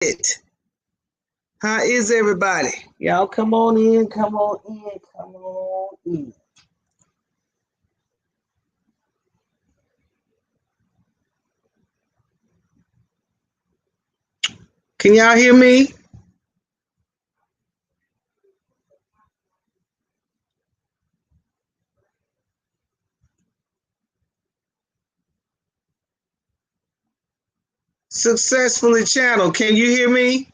it? How is everybody? Y'all come on in, come on in, come on in. Can y'all hear me? Successfully channel. Can you hear me?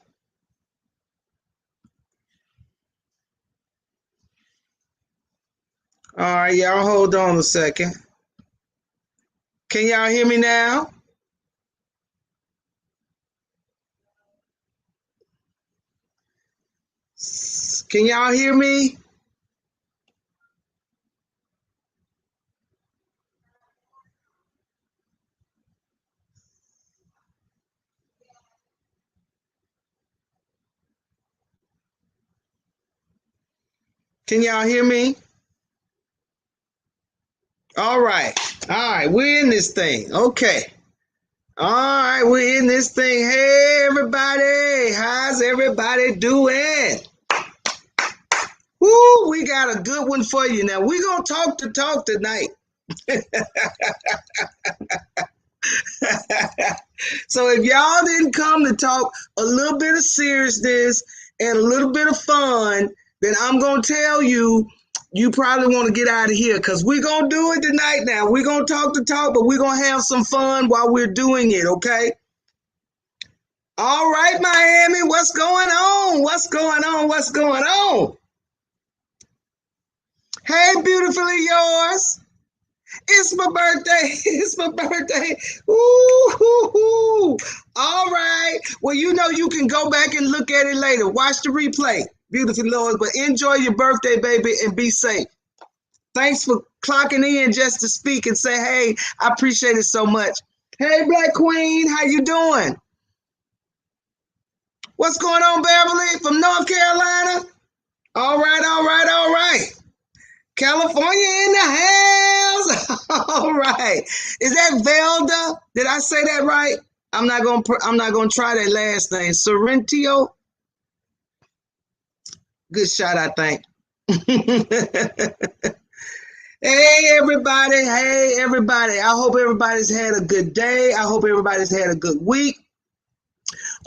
All right, y'all hold on a second. Can y'all hear me now? Can y'all hear me? Can y'all hear me? All right. All right, we're in this thing. Okay. All right, we're in this thing. Hey, everybody. How's everybody doing? Woo, we got a good one for you. Now, we're going to talk the talk tonight. So if y'all didn't come to talk a little bit of seriousness and a little bit of fun, then I'm going to tell you, you probably want to get out of here because we're going to do it tonight now. We're going to talk the talk, but we're going to have some fun while we're doing it, okay? All right, Miami, what's going on? What's going on? What's going on? Hey, beautifully yours. It's my birthday. It's my birthday. Ooh. All right. Well, you know you can go back and look at it later. Watch the replay, beautiful lords. But enjoy your birthday, baby, and be safe. Thanks for clocking in just to speak and say, hey, I appreciate it so much. Hey, Black Queen, how you doing? What's going on, Beverly from North Carolina? All right, all right, all right. California in the house. All right. Is that Velda? Did I say that right? I'm not gonna try that last name. Sorrentino. Good shot, I think. Hey everybody. Hey everybody. I hope everybody's had a good day. I hope everybody's had a good week.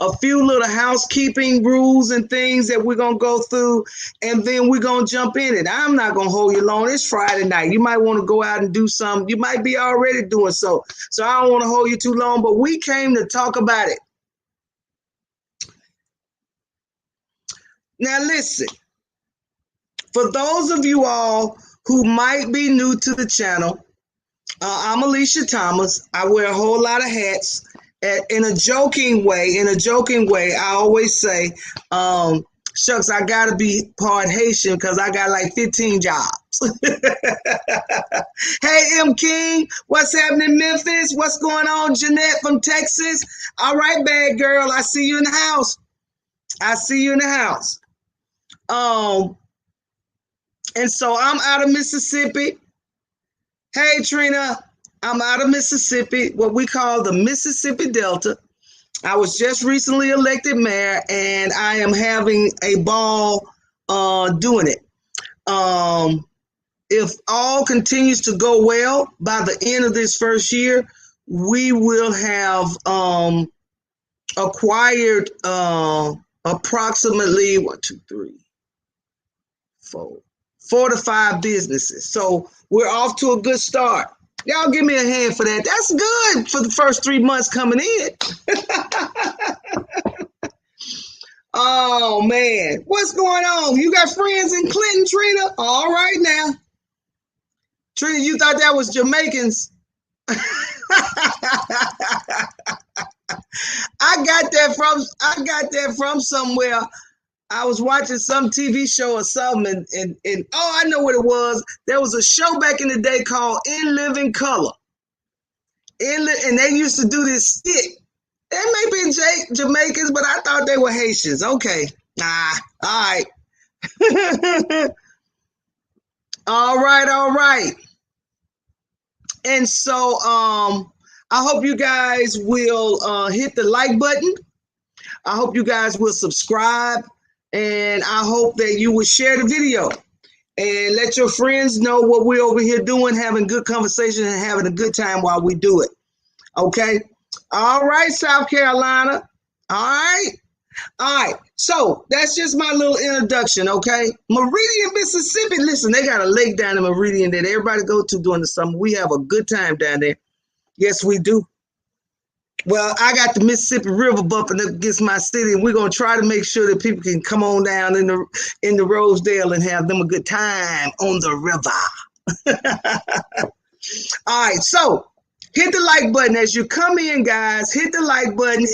A few little housekeeping rules and things that we're going to go through, and then we're going to jump in it. I'm not going to hold you long. It's Friday night. You might want to go out and do something. You might be already doing so. So I don't want to hold you too long, but we came to talk about it. Now, listen, for those of you all who might be new to the channel, I'm Alicia Thomas. I wear a whole lot of hats. In a joking way, I always say, shucks, I gotta be part Haitian because I got like 15 jobs. Hey, M. King, what's happening, Memphis? What's going on, Jeanette from Texas? All right, bad girl, I see you in the house. I see you in the house. And so I'm out of Mississippi. Hey, Trina, I'm out of Mississippi, what we call the Mississippi Delta. I was just recently elected mayor, and I am having a ball doing it. If all continues to go well, by the end of this first year, we will have acquired approximately 4 to 5 businesses. So we're off to a good start. Y'all give me a hand for that. That's good for the first 3 months coming in. Oh, man. What's going on? You got friends in Clinton, Trina? All right now. Trina, you thought that was Jamaicans? I got that from somewhere. I was watching some TV show or something, and oh, I know what it was. There was a show back in the day called In Living Color. And they used to do this skit. They may be Jamaicans, but I thought they were Haitians. Okay. All right. All right. And so I hope you guys will hit the like button. I hope you guys will subscribe, and I hope that you will share the video and let your friends know what we're over here doing, having good conversation and having a good time while we do it. Okay? All right, South Carolina. All right. All right, so that's just my little introduction, okay? Meridian, Mississippi. Listen, they got a lake down in Meridian that everybody go to during the summer. We have a good time down there. Yes, we do. Well, I got the Mississippi River bumping up against my city, and we're gonna try to make sure that people can come on down in the Rosedale and have them a good time on the river. All right, so hit the like button as you come in, guys. Hit the like button,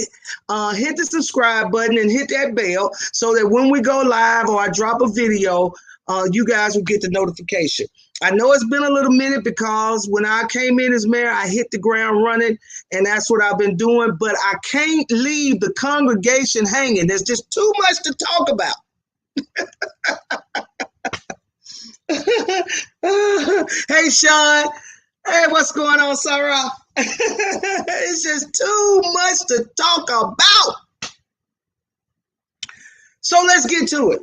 hit the subscribe button, and hit that bell so that when we go live or I drop a video, you guys will get the notification. I know it's been a little minute because when I came in as mayor, I hit the ground running, and that's what I've been doing. But I can't leave the congregation hanging. There's just too much to talk about. Hey, Sean. Hey, what's going on, Sarah? It's just too much to talk about. So let's get to it.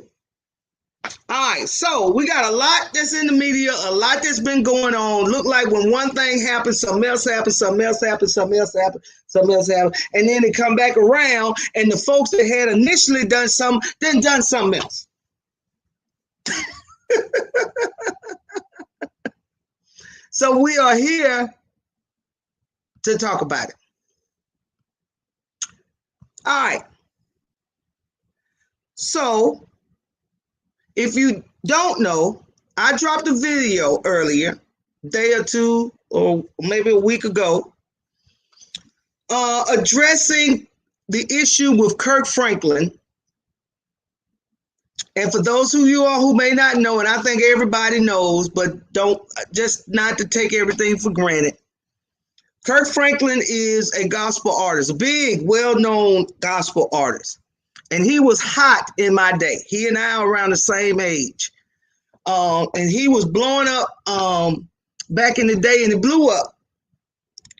All right, so we got a lot that's in the media, a lot that's been going on. Look like when one thing happens, something else happens, something else happens, something else happens, something else happens. And then they come back around, and the folks that had initially done something, then done something else. So we are here to talk about it. All right. So if you don't know, I dropped a video earlier, a day or two, or maybe a week ago, addressing the issue with Kirk Franklin. And for those of you all who may not know, and I think everybody knows, but don't, just not to take everything for granted. Kirk Franklin is a gospel artist, a big, well-known gospel artist. And he was hot in my day. He and I are around the same age. And he was blowing up back in the day, and he blew up.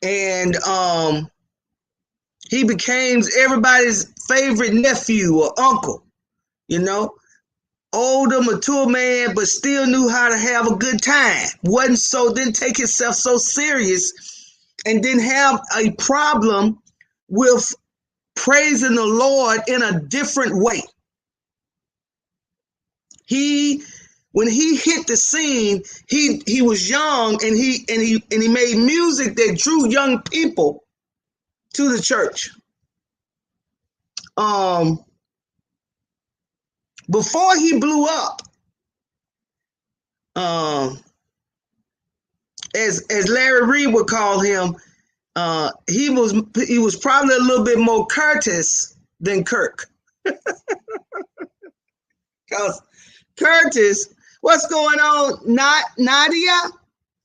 And he became everybody's favorite nephew or uncle, you know. Older, mature man, but still knew how to have a good time. Didn't take himself so serious, and didn't have a problem with praising the Lord in a different way. When he hit the scene, he was young, and he made music that drew young people to the church. Before he blew up, as Larry Reed would call him, he was probably a little bit more Curtis than Kirk. Because Curtis, what's going on? Nadia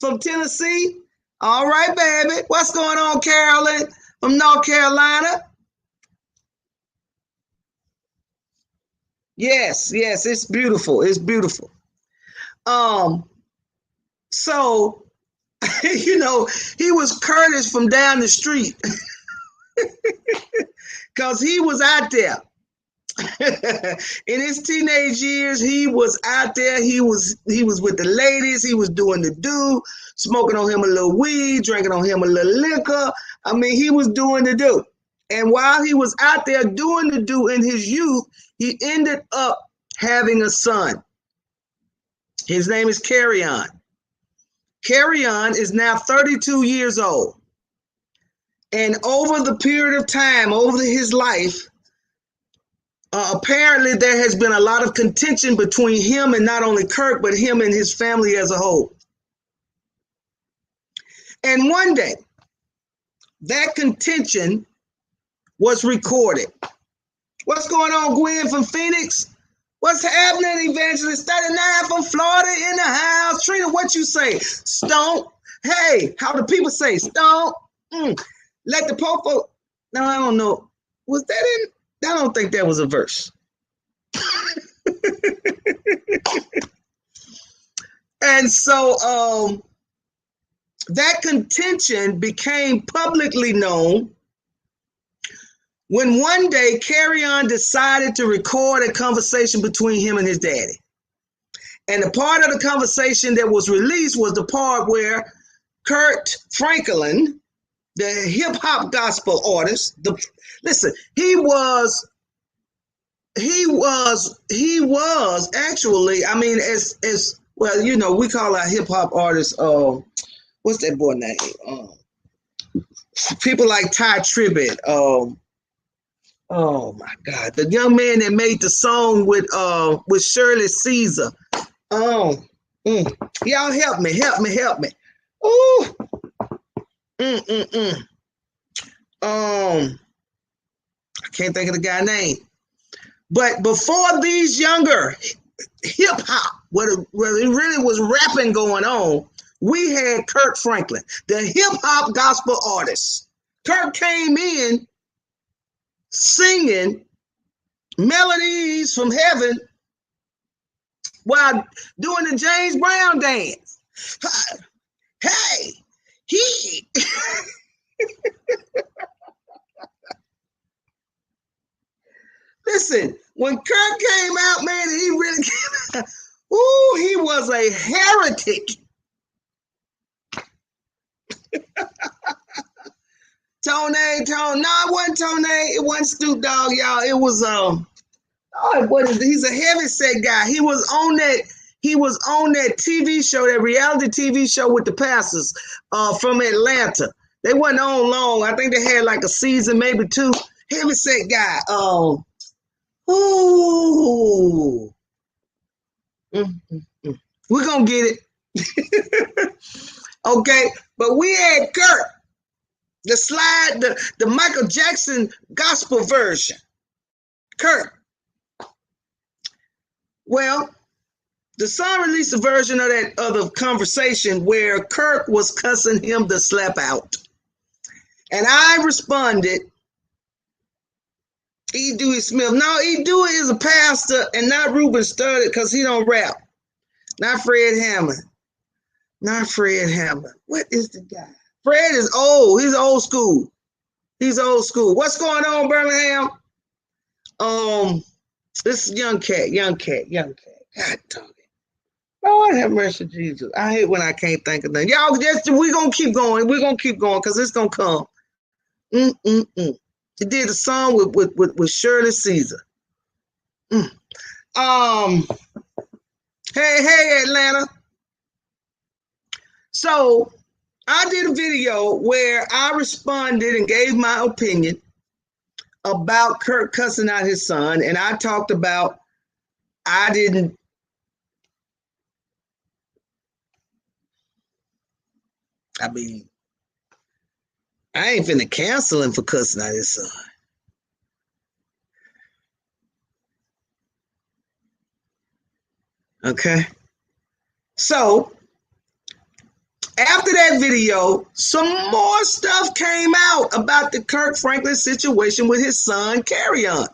from Tennessee? All right, baby. What's going on, Carolyn from North Carolina? Yes, it's beautiful. It's beautiful. So, you know, he was Curtis from down the street because he was out there. In his teenage years, he was out there. He was with the ladies. He was doing the do, smoking on him a little weed, drinking on him a little liquor. I mean, he was doing the do. And while he was out there doing the do in his youth, he ended up having a son. His name is Carry-On. Carry-On is now 32 years old. And over the period of time, over his life, apparently there has been a lot of contention between him and not only Kirk, but him and his family as a whole. And one day, that contention was recorded. What's going on, Gwen from Phoenix? What's happening, Evangelist 39 from Florida in the house? Trina, what you say? Stomp. Hey, how do people say? Stomp. Let the popo. No, I don't know. Was that in? I don't think that was a verse. And so that contention became publicly known when one day Carry-On decided to record a conversation between him and his daddy. And the part of the conversation that was released was the part where Kirk Franklin, the hip-hop gospel artist, listen, he was actually, I mean, as well, you know, we call our hip-hop artists, what's that boy name? People like Ty Tribbett, oh my God, the young man that made the song with Shirley Caesar. Y'all help me. Ooh. I can't think of the guy's name. But before these younger hip hop, where it really was rapping going on, we had Kirk Franklin, the hip hop gospel artist. Kirk came in singing melodies from heaven while doing the James Brown dance. Hey, he. Listen, when Kirk came out, man, he really came out. Ooh, he was a heretic. No, it wasn't Tone. It wasn't Snoop Dogg, y'all. It was he's a heavyset guy. He was on that TV show, that reality TV show with the pastors from Atlanta. They wasn't on long. I think they had like a season, maybe two. Heavyset guy. Ooh. We're gonna get it. Okay, but we had Kirk, the Michael Jackson gospel version. Kirk. Well, the song released a version of that other conversation where Kirk was cussing him to slap out. And I responded, E. Dewey Smith. No, E. Dewey is a pastor and not Ruben Studdard because he don't rap. Not Fred Hammond. What is the guy? Fred is old. He's old school. What's going on, Birmingham? This young cat. God dang it. Lord have mercy, Jesus. I hate when I can't think of that. Y'all, we're going to keep going. Because it's going to come. He did a song with Shirley Caesar. Hey, Atlanta. So I did a video where I responded and gave my opinion about Kirk cussing out his son. And I talked about, I ain't finna cancel him for cussing out his son. Okay. So after that video, some more stuff came out about the Kirk Franklin situation with his son, Carry-On.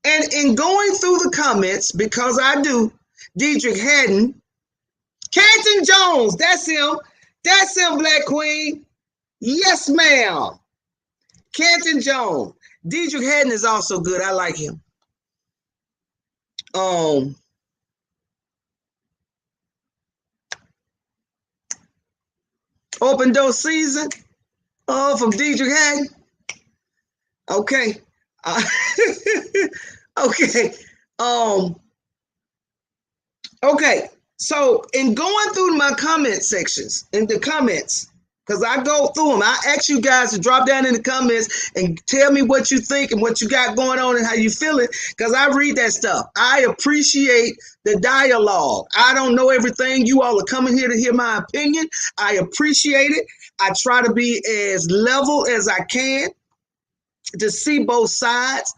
And in going through the comments, because I do, Derrick Jaxn, Canton Jones, that's him, Black Queen. Yes, ma'am. Canton Jones. Derrick Jaxn is also good. I like him. Open Door Season. From Derrick Jaxn. Okay. Okay. Okay. So in going through my comment sections, in the comments, because I go through them, I ask you guys to drop down in the comments and tell me what you think and what you got going on and how you feel it, because I read that stuff. I appreciate the dialogue. I don't know everything. You all are coming here to hear my opinion. I appreciate it. I try to be as level as I can to see both sides.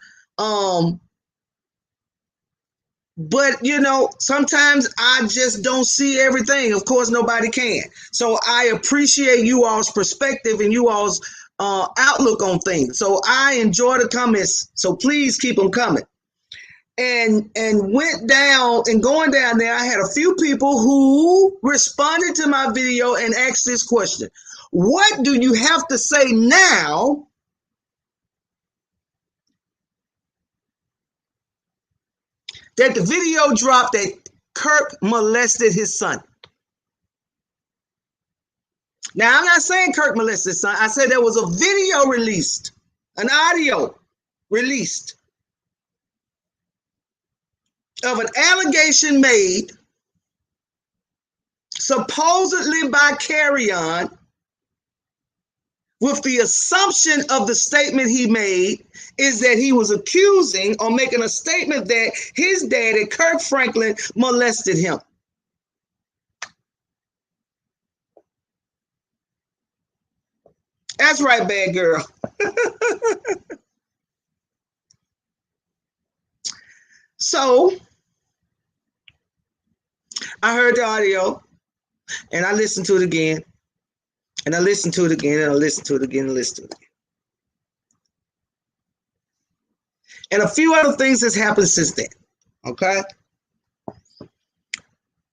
But, you know, sometimes I just don't see everything. Of course, nobody can. So I appreciate you all's perspective and you all's outlook on things. So I enjoy the comments. So please keep them coming. And went down and going down there, I had a few people who responded to my video and asked this question. What do you have to say now that the video dropped that Kirk molested his son. Now, I'm not saying Kirk molested his son. I said there was a video released, an audio released of an allegation made supposedly by Carry-On, with the assumption of the statement he made is that he was accusing or making a statement that his daddy, Kirk Franklin, molested him. That's right, bad girl. So I heard the audio and I listened to it again. And I listened to it again, and I listened to it again, and listened to it again. And a few other things has happened since then, okay?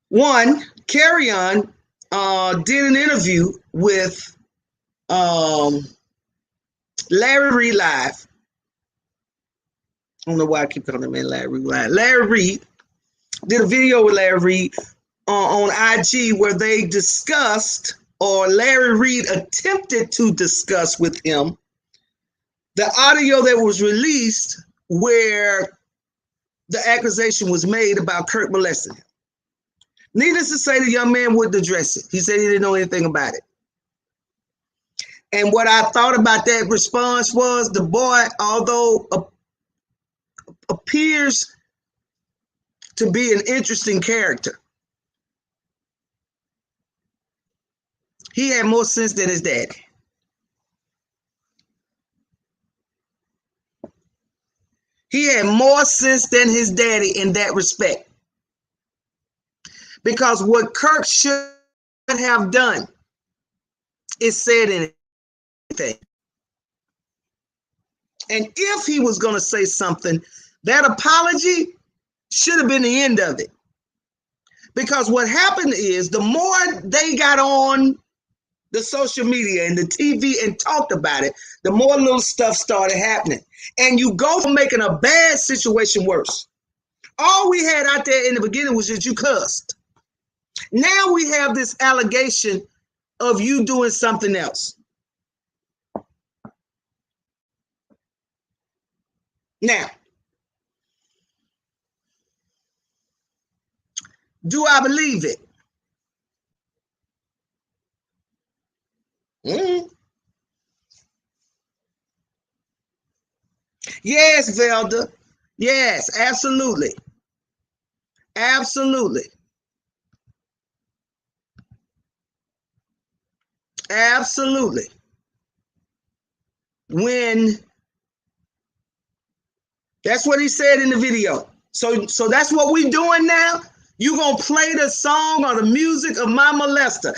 One, Carry-On did an interview with Larry Reid Live. I don't know why I keep calling him Larry Reid Live. Larry Reid did a video with Larry Reid on IG where they discussed, or Larry Reid attempted to discuss with him, the audio that was released where the accusation was made about Kirk molesting him. Needless to say, the young man wouldn't address it. He said he didn't know anything about it. And what I thought about that response was, the boy, although appears to be an interesting character, he had more sense than his daddy. He had more sense than his daddy in that respect. Because what Kirk should have done is said anything. And if he was going to say something, that apology should have been the end of it. Because what happened is, the more they got on the social media and the TV and talked about it, the more little stuff started happening. And you go from making a bad situation worse. All we had out there in the beginning was that you cussed. Now we have this allegation of you doing something else. Now, do I believe it? Yes, Velda. Yes, absolutely. Absolutely. Absolutely. When that's what he said in the video. So that's what we doing now. You gonna play the song or the music of my molester.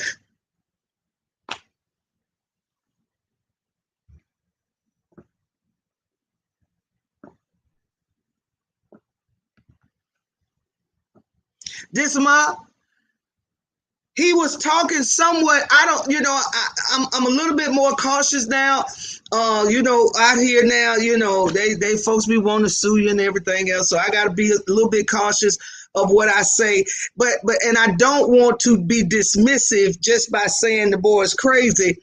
This month, he was talking somewhat. I don't, I'm a little bit more cautious now. Out here now, they folks be wanting to sue you and everything else. So I got to be a little bit cautious of what I say. But I don't want to be dismissive just by saying the boy is crazy.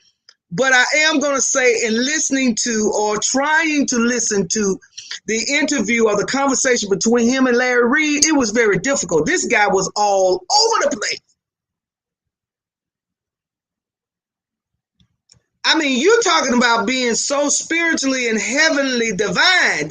But I am going to say, in listening to or trying to listen to the interview or the conversation between him and Larry Reid, it was very difficult. This guy was all over the place. I mean, you're talking about being so spiritually and heavenly divine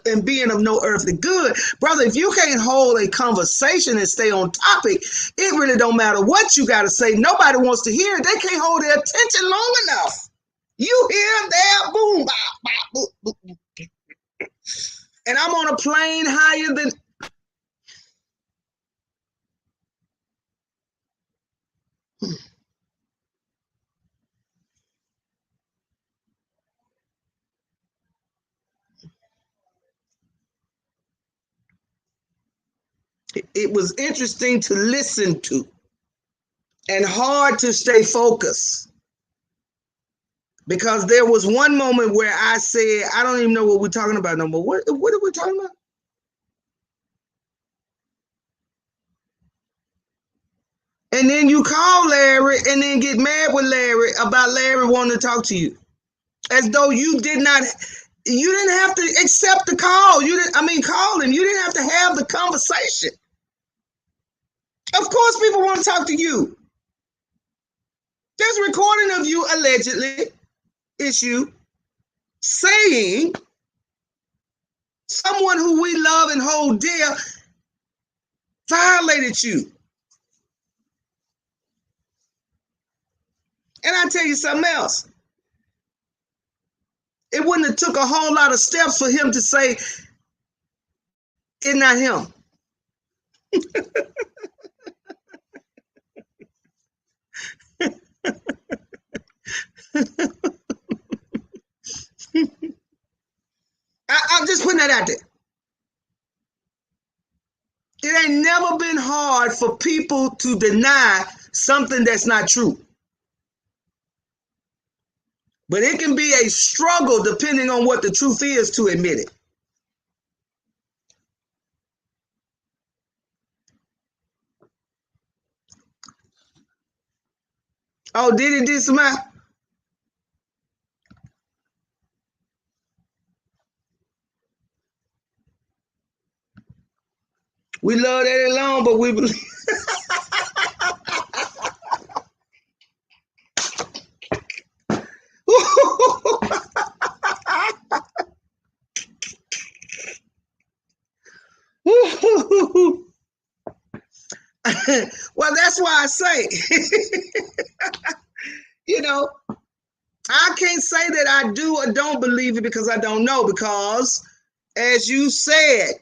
and being of no earthly good. Brother, if you can't hold a conversation and stay on topic, it really don't matter what you got to say. Nobody wants to hear it. They can't hold their attention long enough. You hear there, boom, bop, bop, boop, boop, boop. And I'm on a plane higher than... It was interesting to listen to and hard to stay focused, because there was one moment where I said, I don't even know what we're talking about no more. What are we talking about? And then you call Larry and then get mad with Larry about Larry wanting to talk to you. As though you didn't have to accept the call. Call him. You didn't have to have the conversation. Of course people want to talk to you. There's a recording of you allegedly issued saying someone who we love and hold dear violated you. And I tell you something else. It wouldn't have took a whole lot of steps for him to say, it's not him. I'm just putting that out there. It ain't never been hard for people to deny something that's not true. But it can be a struggle depending on what the truth is to admit it. Oh, did he do some out? We love that alone, but we believe. Well, that's why I say, I can't say that I do or don't believe it because I don't know. Because as you said,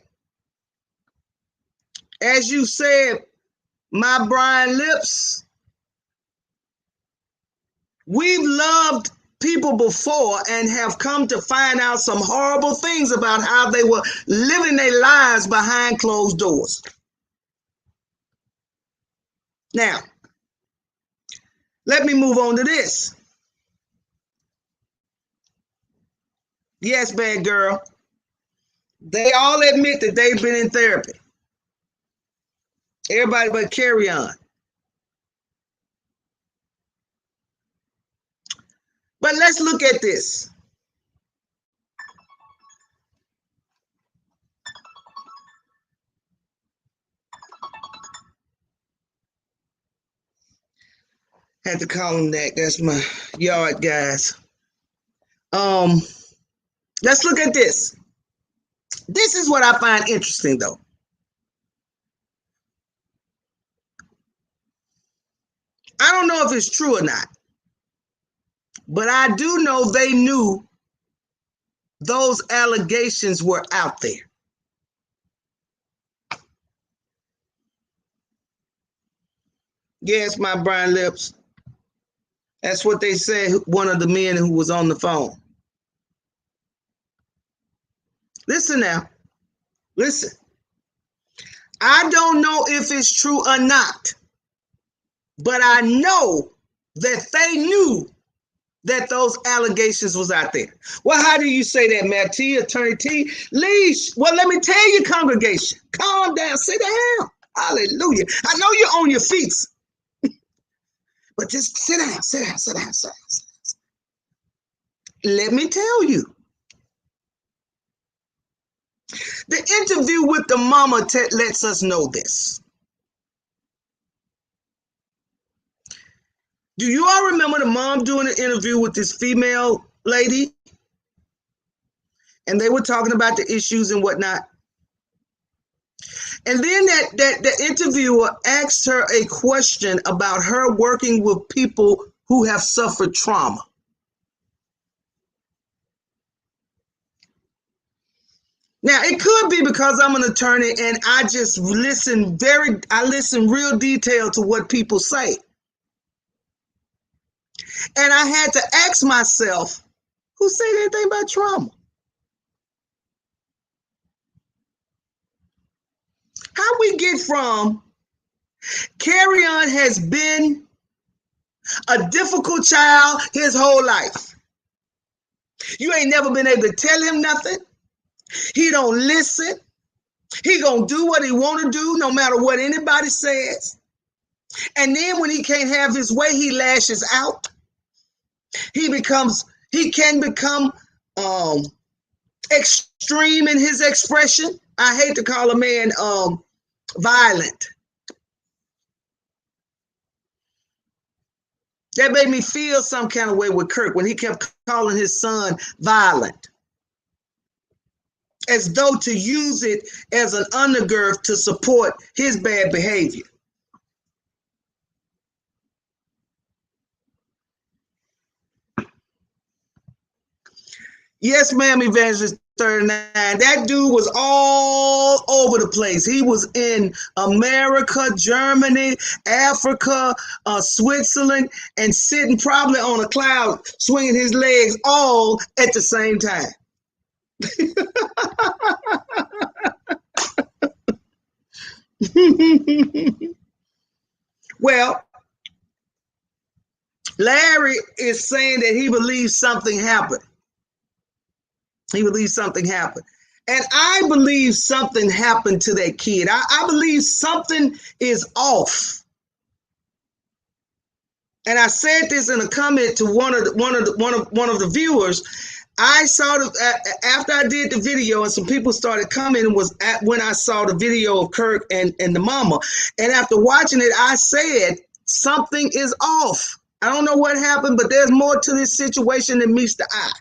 my Brian Lips, we've loved people before and have come to find out some horrible things about how they were living their lives behind closed doors. Now, let me move on to this. Yes, bad girl. They all admit that they've been in therapy. Everybody but Carry On. But let's look at this. Had to call him that. That's my yard guys. Let's look at this. This is what I find interesting, though. I don't know if it's true or not, but I do know they knew those allegations were out there. Yes, my Brian Lips. That's what they said, one of the men who was on the phone. Listen now. Listen. I don't know if it's true or not, but I know that they knew that those allegations was out there. Well, how do you say that, Matt T, Attorney T? Leash. Well, let me tell you, congregation, calm down, sit down. Hallelujah. I know you're on your feet, but just sit down, sit down, sit down, sit down, sit down. Let me tell you. The interview with the mama lets us know this. Do you all remember the mom doing an interview with this female lady? And they were talking about the issues and whatnot. And then the interviewer asked her a question about her working with people who have suffered trauma. Now, it could be because I'm an attorney and I just listen real detailed to what people say. And I had to ask myself, who said anything about trauma? How we get from Carry On has been a difficult child his whole life. You ain't never been able to tell him nothing. He don't listen. He gonna do what he want to do no matter what anybody says. And then when he can't have his way, he lashes out. He can become extreme in his expression. I hate to call a man violent. That made me feel some kind of way with Kirk when he kept calling his son violent, as though to use it as an undergirth to support his bad behavior. Yes, ma'am, Evangelist 39. That dude was all over the place. He was in America, Germany, Africa, Switzerland, and sitting probably on a cloud, swinging his legs all at the same time. Well, Larry is saying that he believes something happened. He believes something happened. And I believe something happened to that kid. I believe something is off. And I said this in a comment to one of the viewers. I saw after I did the video, and some people started commenting, was when I saw the video of Kirk and the mama. And after watching it, I said something is off. I don't know what happened, but there's more to this situation than meets the eye.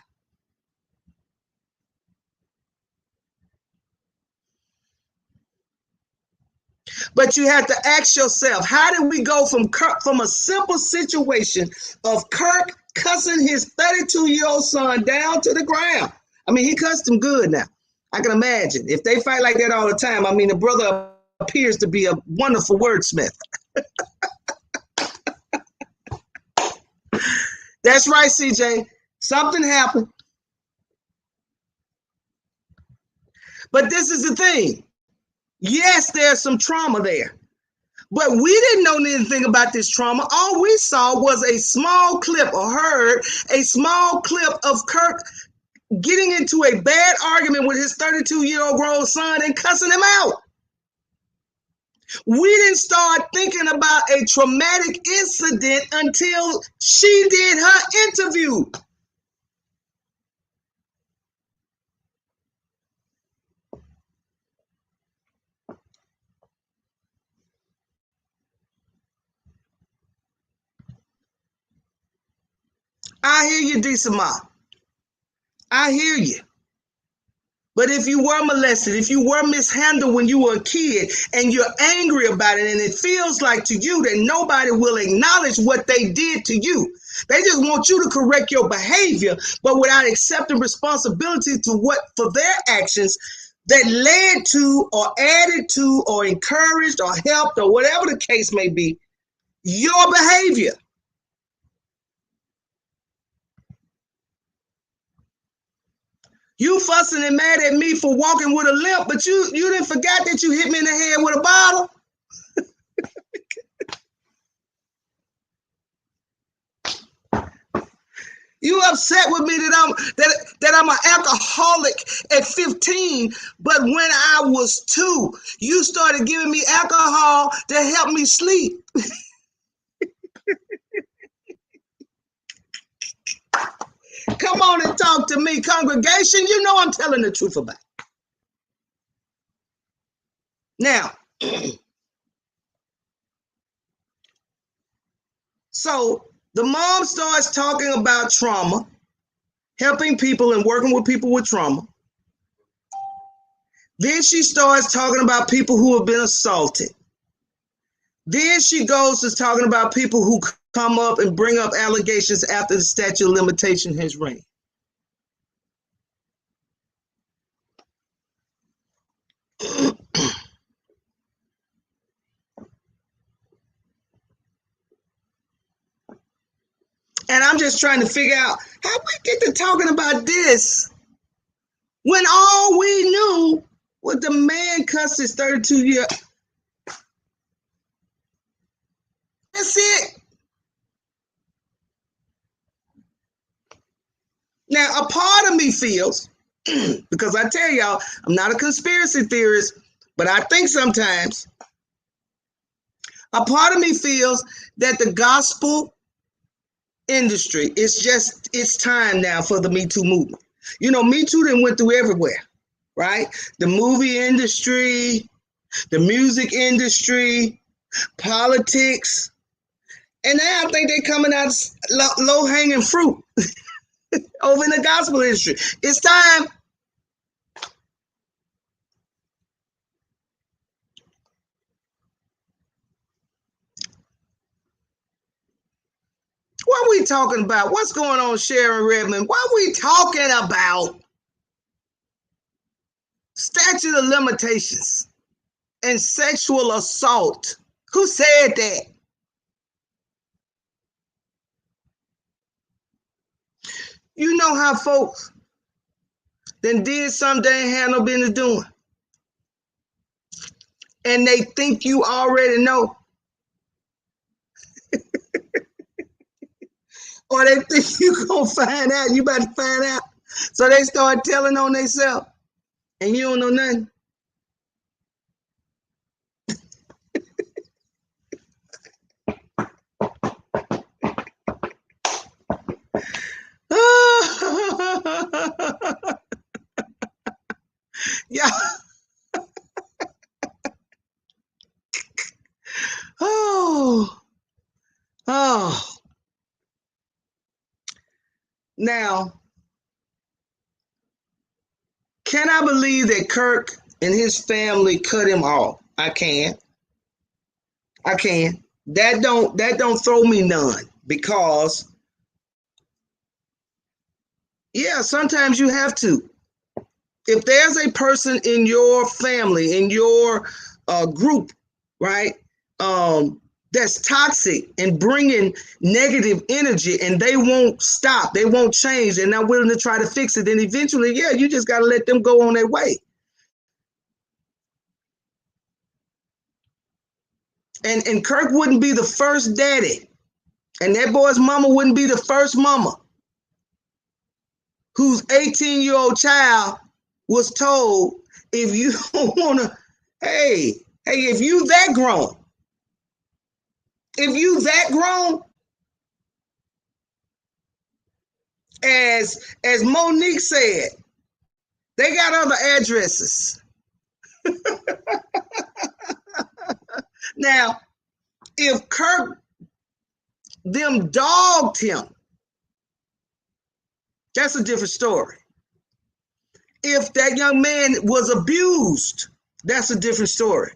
But you have to ask yourself, how did we go from a simple situation of Kirk cussing his 32-year-old son down to the ground? I mean, he cussed him good now. I can imagine. If they fight like that all the time, I mean, the brother appears to be a wonderful wordsmith. That's right, CJ. Something happened. But this is the thing. Yes, there's some trauma there, but we didn't know anything about this trauma. All we saw was a small clip, or heard a small clip of Kirk getting into a bad argument with his 32-year-old grown son and cussing him out. We didn't start thinking about a traumatic incident until she did her interview. I hear you, Decima. I hear you. But if you were molested, if you were mishandled when you were a kid, and you're angry about it, and it feels like to you that nobody will acknowledge what they did to you, they just want you to correct your behavior, but without accepting responsibility for their actions that led to, or added to, or encouraged, or helped, or whatever the case may be, your behavior. You fussing and mad at me for walking with a limp, but you didn't forget that you hit me in the head with a bottle. You upset with me that I'm an alcoholic at 15, but when I was 2, you started giving me alcohol to help me sleep. Come on and talk to me, congregation. You know I'm telling the truth about it. Now, so the mom starts talking about trauma, helping people and working with people with trauma. Then she starts talking about people who have been assaulted. Then she goes to talking about people who come up and bring up allegations after the statute of limitation has run. And I'm just trying to figure out how we get to talking about this when all we knew was the man cussed his 32-year. That's it. Now, a part of me feels, because I tell y'all, I'm not a conspiracy theorist, but I think sometimes A part of me feels that the gospel industry, it's time now for the Me Too movement. You know, Me Too then went through everywhere, right? The movie industry, the music industry, politics, and now I think they're coming out low-hanging fruit over in the gospel industry. It's time. What are we talking about? What's going on, Sharon Redmond? What are we talking about? Statute of limitations and sexual assault. Who said that? You know how folks then did something they ain't had no business doing. And they think you already know. Or they think you gonna find out. You about to find out. So they start telling on themselves. And you don't know nothing. Yeah. Oh. Now, can I believe that Kirk and his family cut him off? I can. That don't throw me none, because yeah, sometimes you have to. If there's a person in your family, in your group, right, that's toxic and bringing negative energy, and they won't stop, they won't change, they're not willing to try to fix it, then eventually, yeah, you just got to let them go on their way. And Kirk wouldn't be the first daddy, and that boy's mama wouldn't be the first mama whose 18-year-old child was told, if you don't want to, hey, if you that grown, as Monique said, they got other addresses. Now, if Kirk them dogged him, that's a different story. If that young man was abused, that's a different story.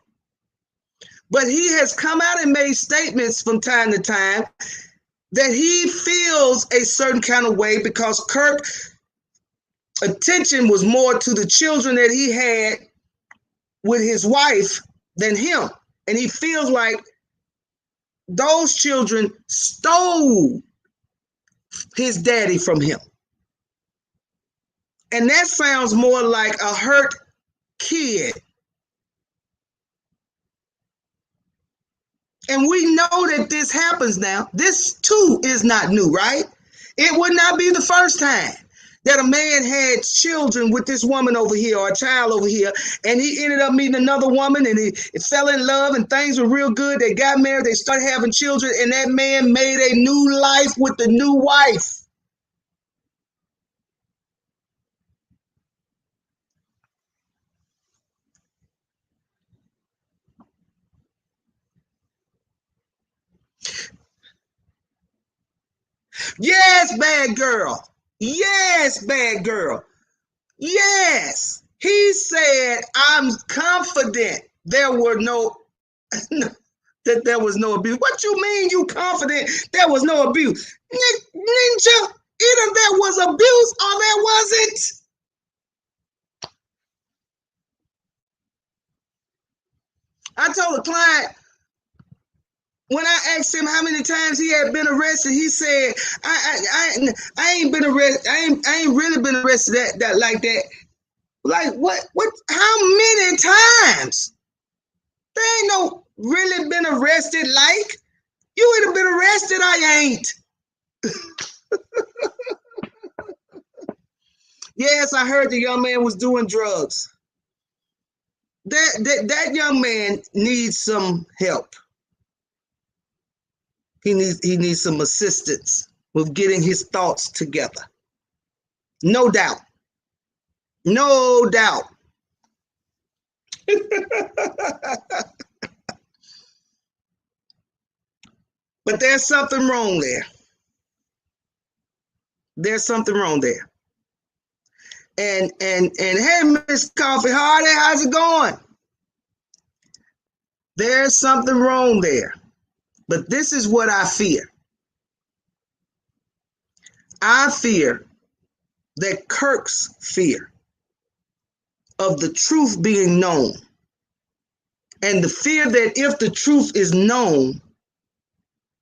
But he has come out and made statements from time to time that he feels a certain kind of way because Kirk's attention was more to the children that he had with his wife than him. And he feels like those children stole his daddy from him. And that sounds more like a hurt kid. And we know that this happens now. This too is not new, right? It would not be the first time that a man had children with this woman over here, or a child over here, and he ended up meeting another woman, and he fell in love, and things were real good. They got married, they started having children, and that man made a new life with the new wife. Yes, bad girl. Yes, bad girl. Yes. He said, I'm confident there were no that there was no abuse. What you mean you confident there was no abuse? Ninja, either there was abuse or there wasn't. I told a client, when I asked him how many times he had been arrested, he said, I ain't been arrested. I ain't really been arrested that like that. Like what? How many times? There ain't no really been arrested like. You either been arrested or you ain't. Yes, I heard the young man was doing drugs. That young man needs some help. He needs some assistance with getting his thoughts together. No doubt. No doubt. But there's something wrong there. There's something wrong there. And hey, Miss Coffee Hardy, how's it going? There's something wrong there. But this is what I fear. I fear that Kirk's fear of the truth being known, and the fear that if the truth is known,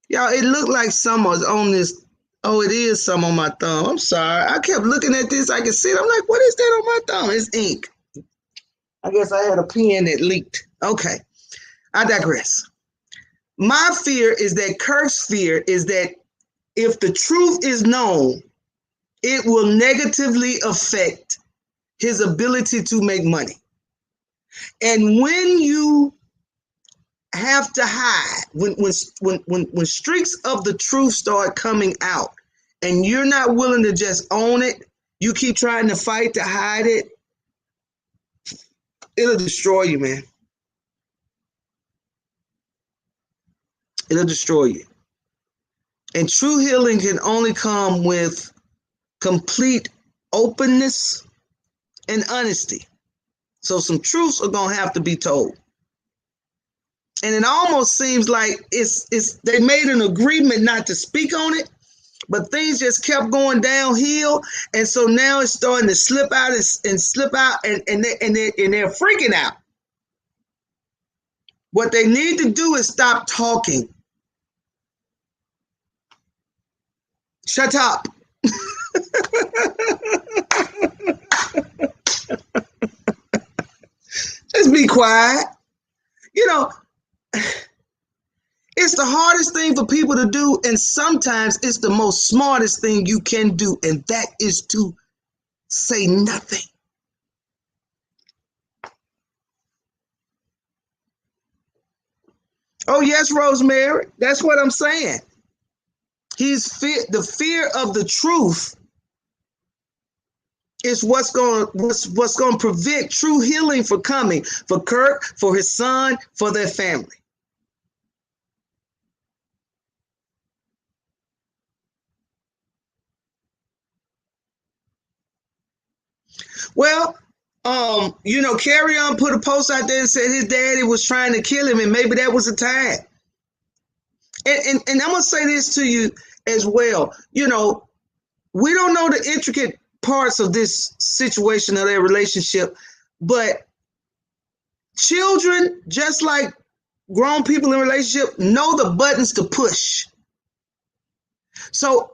y'all, it looked like some was on this. Oh, it is some on my thumb. I'm sorry. I kept looking at this. I could see it. I'm like, what is that on my thumb? It's ink. I guess I had a pen that leaked. Okay. I digress. My fear is that Kirk's fear is that if the truth is known, it will negatively affect his ability to make money. And when you have to hide, when streaks of the truth start coming out and you're not willing to just own it, you keep trying to fight to hide it, it'll destroy you, man. It'll destroy you. And true healing can only come with complete openness and honesty. So some truths are going to have to be told. And it almost seems like they made an agreement not to speak on it, but things just kept going downhill. And so now it's starting to slip out and slip out, and they're freaking out. What they need to do is stop talking. Shut up. Just be quiet. You know, it's the hardest thing for people to do, and sometimes it's the most smartest thing you can do, and that is to say nothing. Oh, yes, Rosemary. That's what I'm saying. The fear of the truth is what's going to prevent true healing from coming for Kirk, for his son, for their family. Well, Carry On put a post out there and said his daddy was trying to kill him, and maybe that was the time. And I'm gonna say this to you as well. We don't know the intricate parts of this situation of their relationship, but children, just like grown people in a relationship, know the buttons to push. So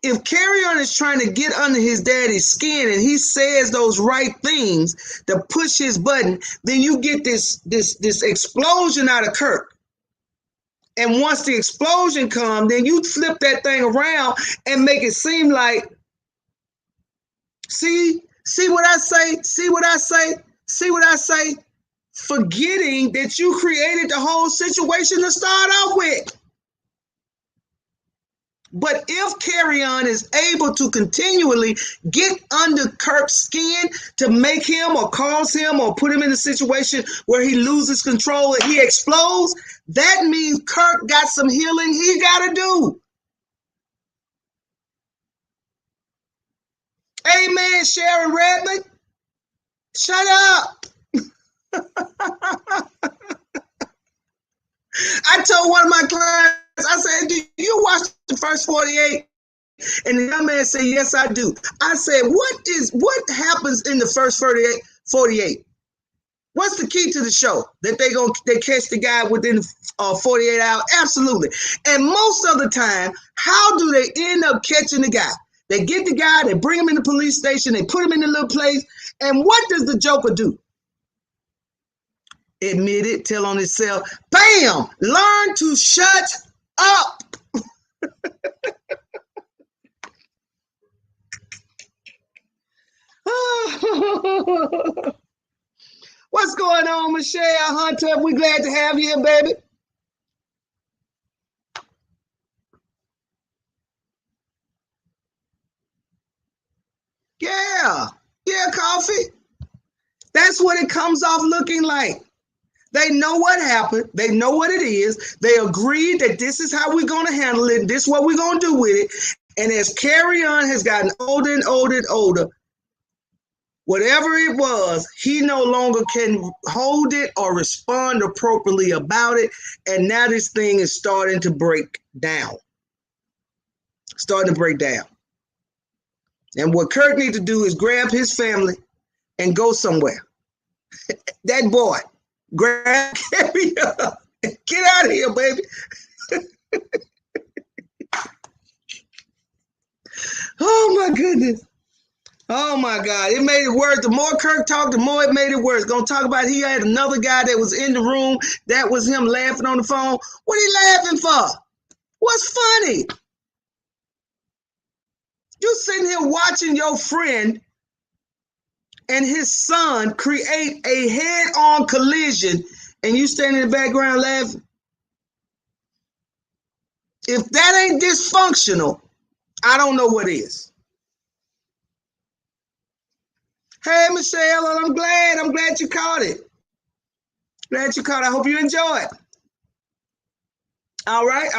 if Carry On is trying to get under his daddy's skin and he says those right things to push his button, then you get this explosion out of Kirk. And once the explosion comes, then you flip that thing around and make it seem like, see what I say? See what I say? See what I say? Forgetting that you created the whole situation to start off with. But if Carry On is able to continually get under Kirk's skin to make him or cause him or put him in a situation where he loses control and he explodes, that means Kirk got some healing he got to do. Amen, Sharon Redmond. Shut up. I told one of my clients, I said, do you watch the first 48? And the young man said, yes, I do. I said, what happens in the first 48? What's the key to the show? That they catch the guy within 48 hours? Absolutely. And most of the time, how do they end up catching the guy? They get the guy, they bring him in the police station, they put him in a little place, and what does the Joker do? Admit it, tell on himself, bam, learn to shut up. What's going on, Michelle Hunter? We're glad to have you here, baby. what it comes off looking like. They know what happened. They know what it is. They agreed that this is how we're going to handle it. This is what we're going to do with it. And as Carry-On has gotten older and older and older, whatever it was, he no longer can hold it or respond appropriately about it. And now this thing is starting to break down. Starting to break down. And what Kirk needs to do is grab his family and go somewhere. That boy, grab Carry-On. Get out of here, baby. Oh, my goodness. Oh my God, it made it worse. The more Kirk talked, the more it made it worse. Gonna talk about he had another guy that was in the room. That was him laughing on the phone. What are you laughing for? What's funny? You sitting here watching your friend and his son create a head-on collision and you standing in the background laughing. If that ain't dysfunctional, I don't know what is. Hey, Michelle, I'm glad you caught it. Glad you caught it. I hope you enjoy it. All right.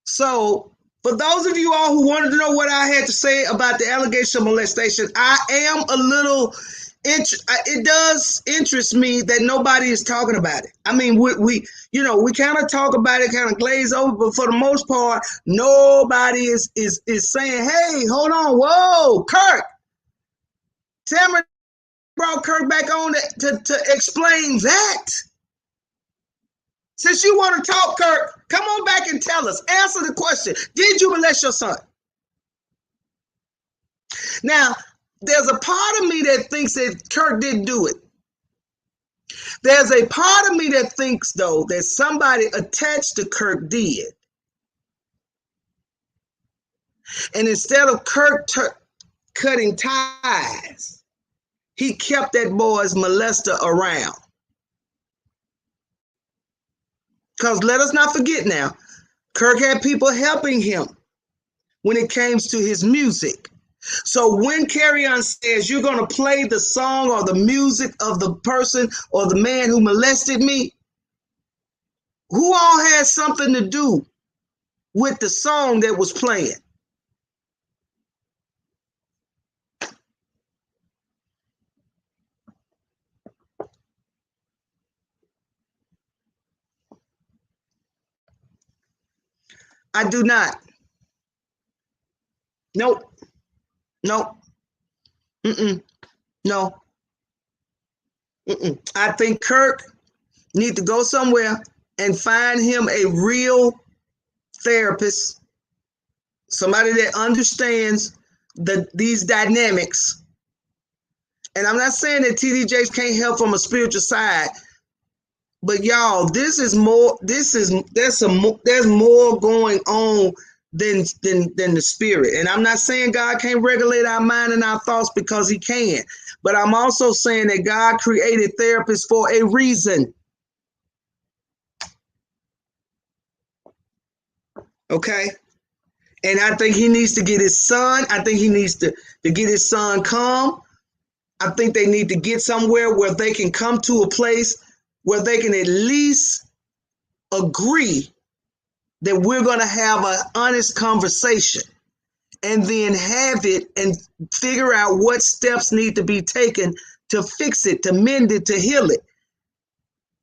So, for those of you all who wanted to know what I had to say about the allegation of molestation, I am a little, it does interest me that nobody is talking about it. I mean, we kind of talk about it, kind of glaze over, but for the most part, nobody is saying, hey, hold on, whoa, Kirk. Tamara brought Kirk back on to explain that. Since you want to talk, Kirk, come on back and tell us. Answer the question. Did you molest your son? Now, there's a part of me that thinks that Kirk didn't do it. There's a part of me that thinks, though, that somebody attached to Kirk did. And instead of Kirk cutting ties, he kept that boy's molester around. Because let us not forget now, Kirk had people helping him when it came to his music. So when Carry-On says you're going to play the song or the music of the person or the man who molested me, who all had something to do with the song that was playing? I do not. Nope. No. I think Kirk needs to go somewhere and find him a real therapist, somebody that understands these dynamics. And I'm not saying that TD Jakes can't help from a spiritual side, but y'all, there's more going on than the spirit. And I'm not saying God can't regulate our mind and our thoughts, because he can. But I'm also saying that God created therapists for a reason. Okay? And I think he needs to get his son. I think he needs to get his son calm. I think they need to get somewhere where they can come to a place where they can at least agree that we're going to have an honest conversation, and then have it and figure out what steps need to be taken to fix it, to mend it, to heal it.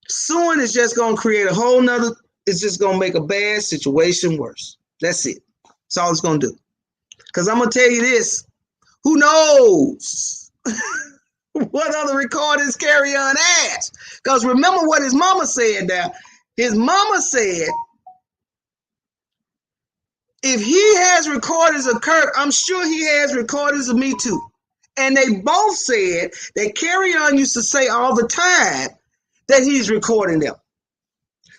Suing is just going to create a whole nother, it's just going to make a bad situation worse. That's it. That's all it's going to do. Because I'm going to tell you this, who knows what other recordings Carry-On has? Because remember what his mama said now. His mama said, if he has recordings of Kirk, I'm sure he has recordings of me too. And they both said that Carry-On used to say all the time that he's recording them.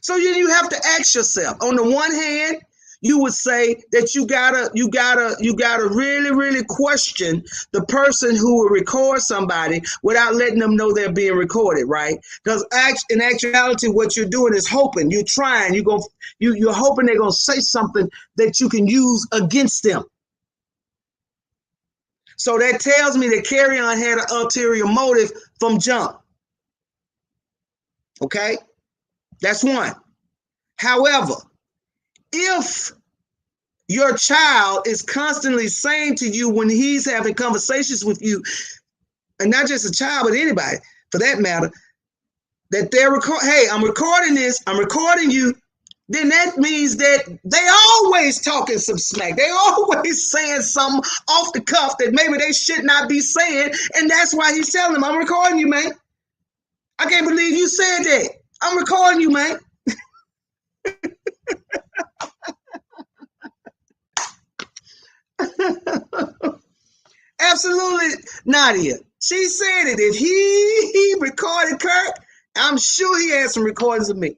So you have to ask yourself, on the one hand, you would say that you gotta really, really question the person who will record somebody without letting them know they're being recorded, right? Because in actuality, what you're doing is hoping. You're trying. You're hoping they're gonna say something that you can use against them. So that tells me that Kerrion had an ulterior motive from jump. Okay? That's one. However, if your child is constantly saying to you when he's having conversations with you, and not just a child, but anybody for that matter, that they're hey, I'm recording this, I'm recording you, then that means that they always talking some smack. They always saying something off the cuff that maybe they should not be saying, and that's why he's telling them, I'm recording you, man. I can't believe you said that. I'm recording you, man. Absolutely, Nadia. She said it. If he recorded Kirk, I'm sure he had some recordings of me.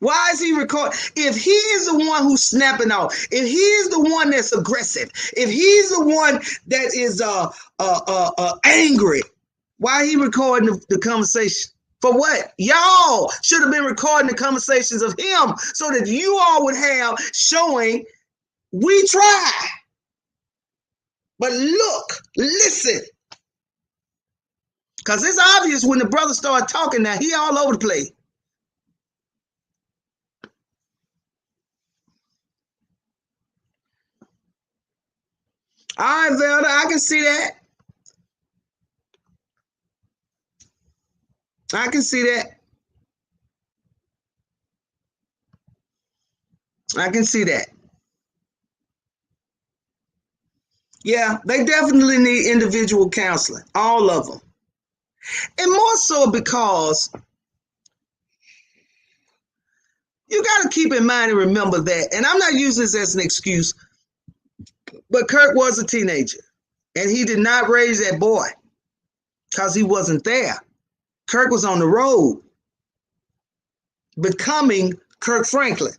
Why is he recording? If he is the one who's snapping off, if he is the one that's aggressive, if he's the one that is angry, why he recording the conversation? For what? Y'all should have been recording the conversations of him so that you all would have showing we try. But look, listen. Because it's obvious when the brother started talking now, he all over the place. All right, Velda, I can see that. I can see that. I can see that. Yeah, they definitely need individual counseling, all of them. And more so because you got to keep in mind and remember that, and I'm not using this as an excuse, but Kirk was a teenager, and he did not raise that boy because he wasn't there. Kirk was on the road becoming Kirk Franklin.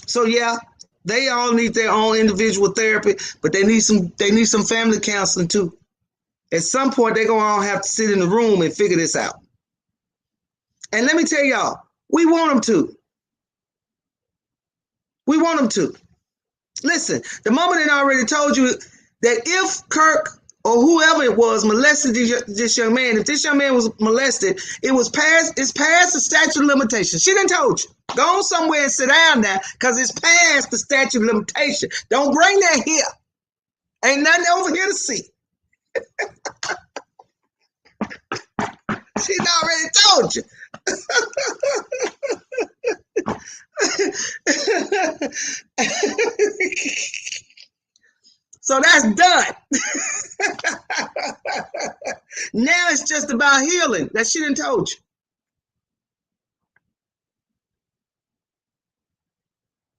So yeah, they all need their own individual therapy, but they need some family counseling too. At some point, they're gonna all have to sit in the room and figure this out. And let me tell y'all, we want them to. We want them to. Listen, the mama then already told you that if Kirk or whoever it was molested this young man, if this young man was molested, it's past the statute of limitations. She done told you. Go on somewhere and sit down now because it's past the statute of limitations. Don't bring that here. Ain't nothing over here to see. She already told you. So that's done. Now it's just about healing. That she done told you.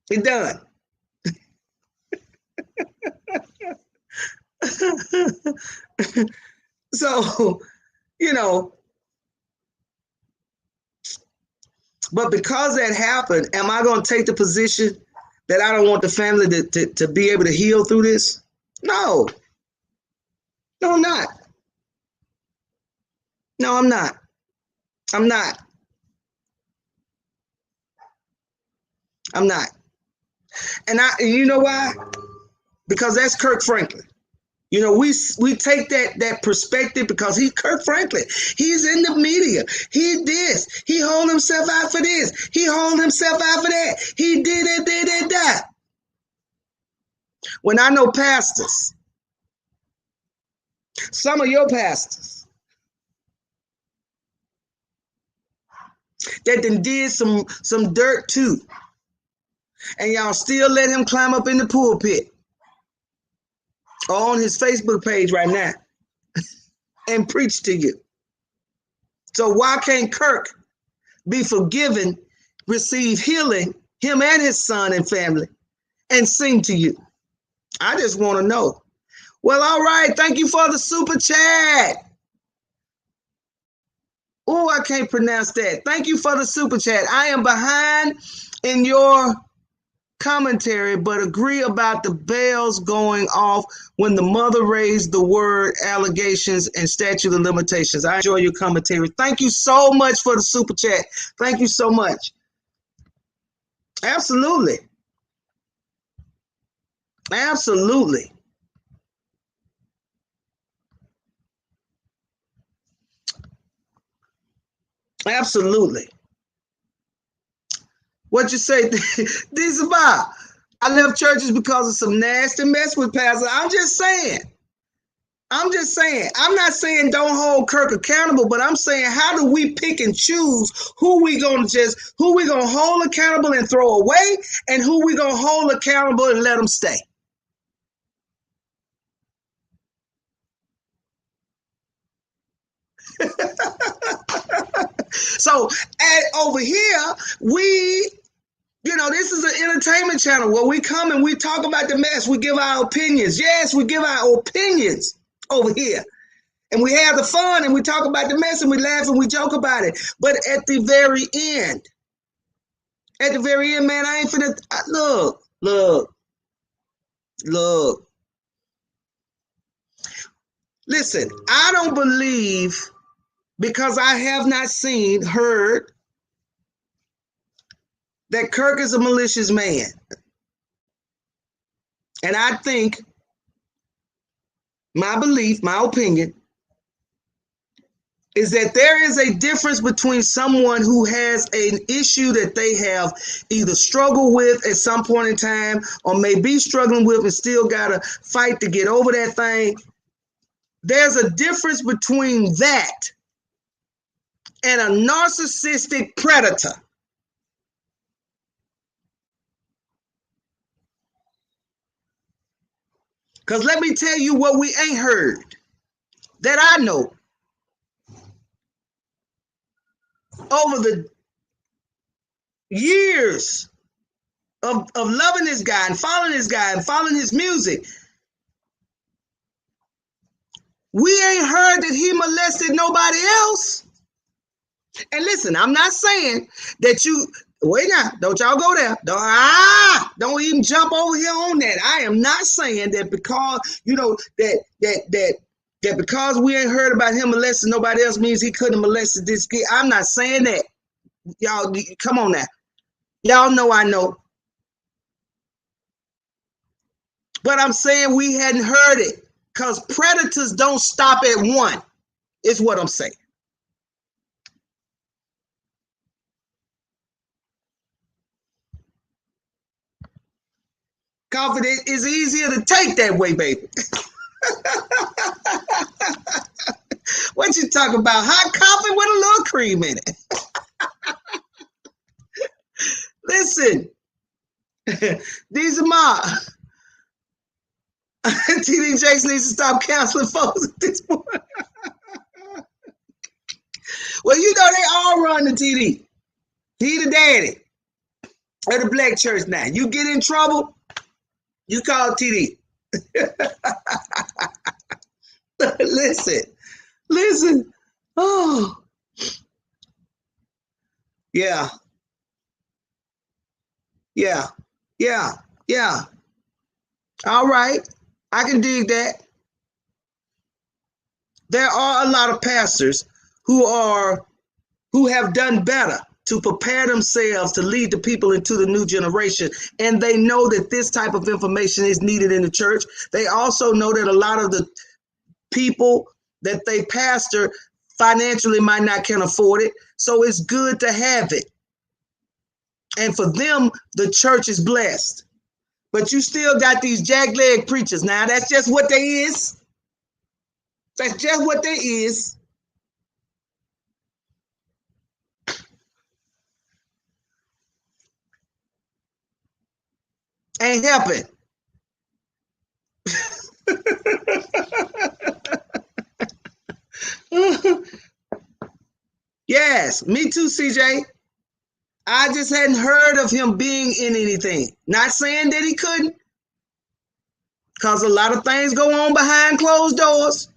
It's done. So, but because that happened, am I going to take the position that I don't want the family to be able to heal through this? No. No, I'm not. No, I'm not. I'm not. I'm not. And you know why? Because that's Kirk Franklin. We take that perspective because he's Kirk Franklin. He's in the media. He this. He hold himself out for this. He hold himself out for that. He did that. When I know pastors, some of your pastors, that then did some dirt too, and y'all still let him climb up in the pulpit or on his Facebook page right now and preach to you. So why can't Kirk be forgiven, receive healing, him and his son and family, and sing to you? I just want to know. Well, all right. Thank you for the super chat. Oh, I can't pronounce that. Thank you for the super chat. I am behind in your commentary, but agree about the bells going off when the mother raised the word allegations and statute of limitations. I enjoy your commentary. Thank you so much for the super chat. Thank you so much. Absolutely. Absolutely. Absolutely. What you say? This is about. I left churches because of some nasty mess with pastor. I'm just saying. I'm just saying. I'm not saying don't hold Kirk accountable, but I'm saying how do we pick and choose who we gonna hold accountable and throw away, and who we gonna hold accountable and let them stay. So over here, this is an entertainment channel where we come and we talk about the mess. We give our opinions. Yes, we give our opinions over here. And we have the fun and we talk about the mess and we laugh and we joke about it. But at the very end, man, I ain't finna, look. Listen, I don't believe, because I have not heard that Kirk is a malicious man. And I think, my belief, my opinion, is that there is a difference between someone who has an issue that they have either struggled with at some point in time or may be struggling with and still got to fight to get over that thing. There's a difference between that and a narcissistic predator. Because let me tell you what we ain't heard that I know. Over the years of loving this guy and following his music, we ain't heard that he molested nobody else. And listen, I'm not saying that wait now, don't y'all go there. Don't even jump over here on that. I am not saying that because, that because we ain't heard about him molesting nobody else means he couldn't have molested this kid. I'm not saying that. Y'all, come on now. Y'all know I know. But I'm saying we hadn't heard it because predators don't stop at one, is what I'm saying. Confidence is easier to take that way, baby. What you talking about? Hot coffee with a little cream in it. Listen, these are my TD Jaxn needs to stop counseling folks at this point. Well, they all run the TD. He the daddy of the black church now. You get in trouble, you call TD. Listen. Oh, yeah. All right, I can dig that. There are a lot of pastors who have done better to prepare themselves to lead the people into the new generation. And they know that this type of information is needed in the church. They also know that a lot of the people that they pastor financially might not can afford it. So it's good to have it. And for them, the church is blessed. But you still got these jackleg preachers. Now, that's just what they is. That's just what they is. Ain't helping. Yes, me too, CJ. I just hadn't heard of him being in anything. Not saying that he couldn't, because a lot of things go on behind closed doors.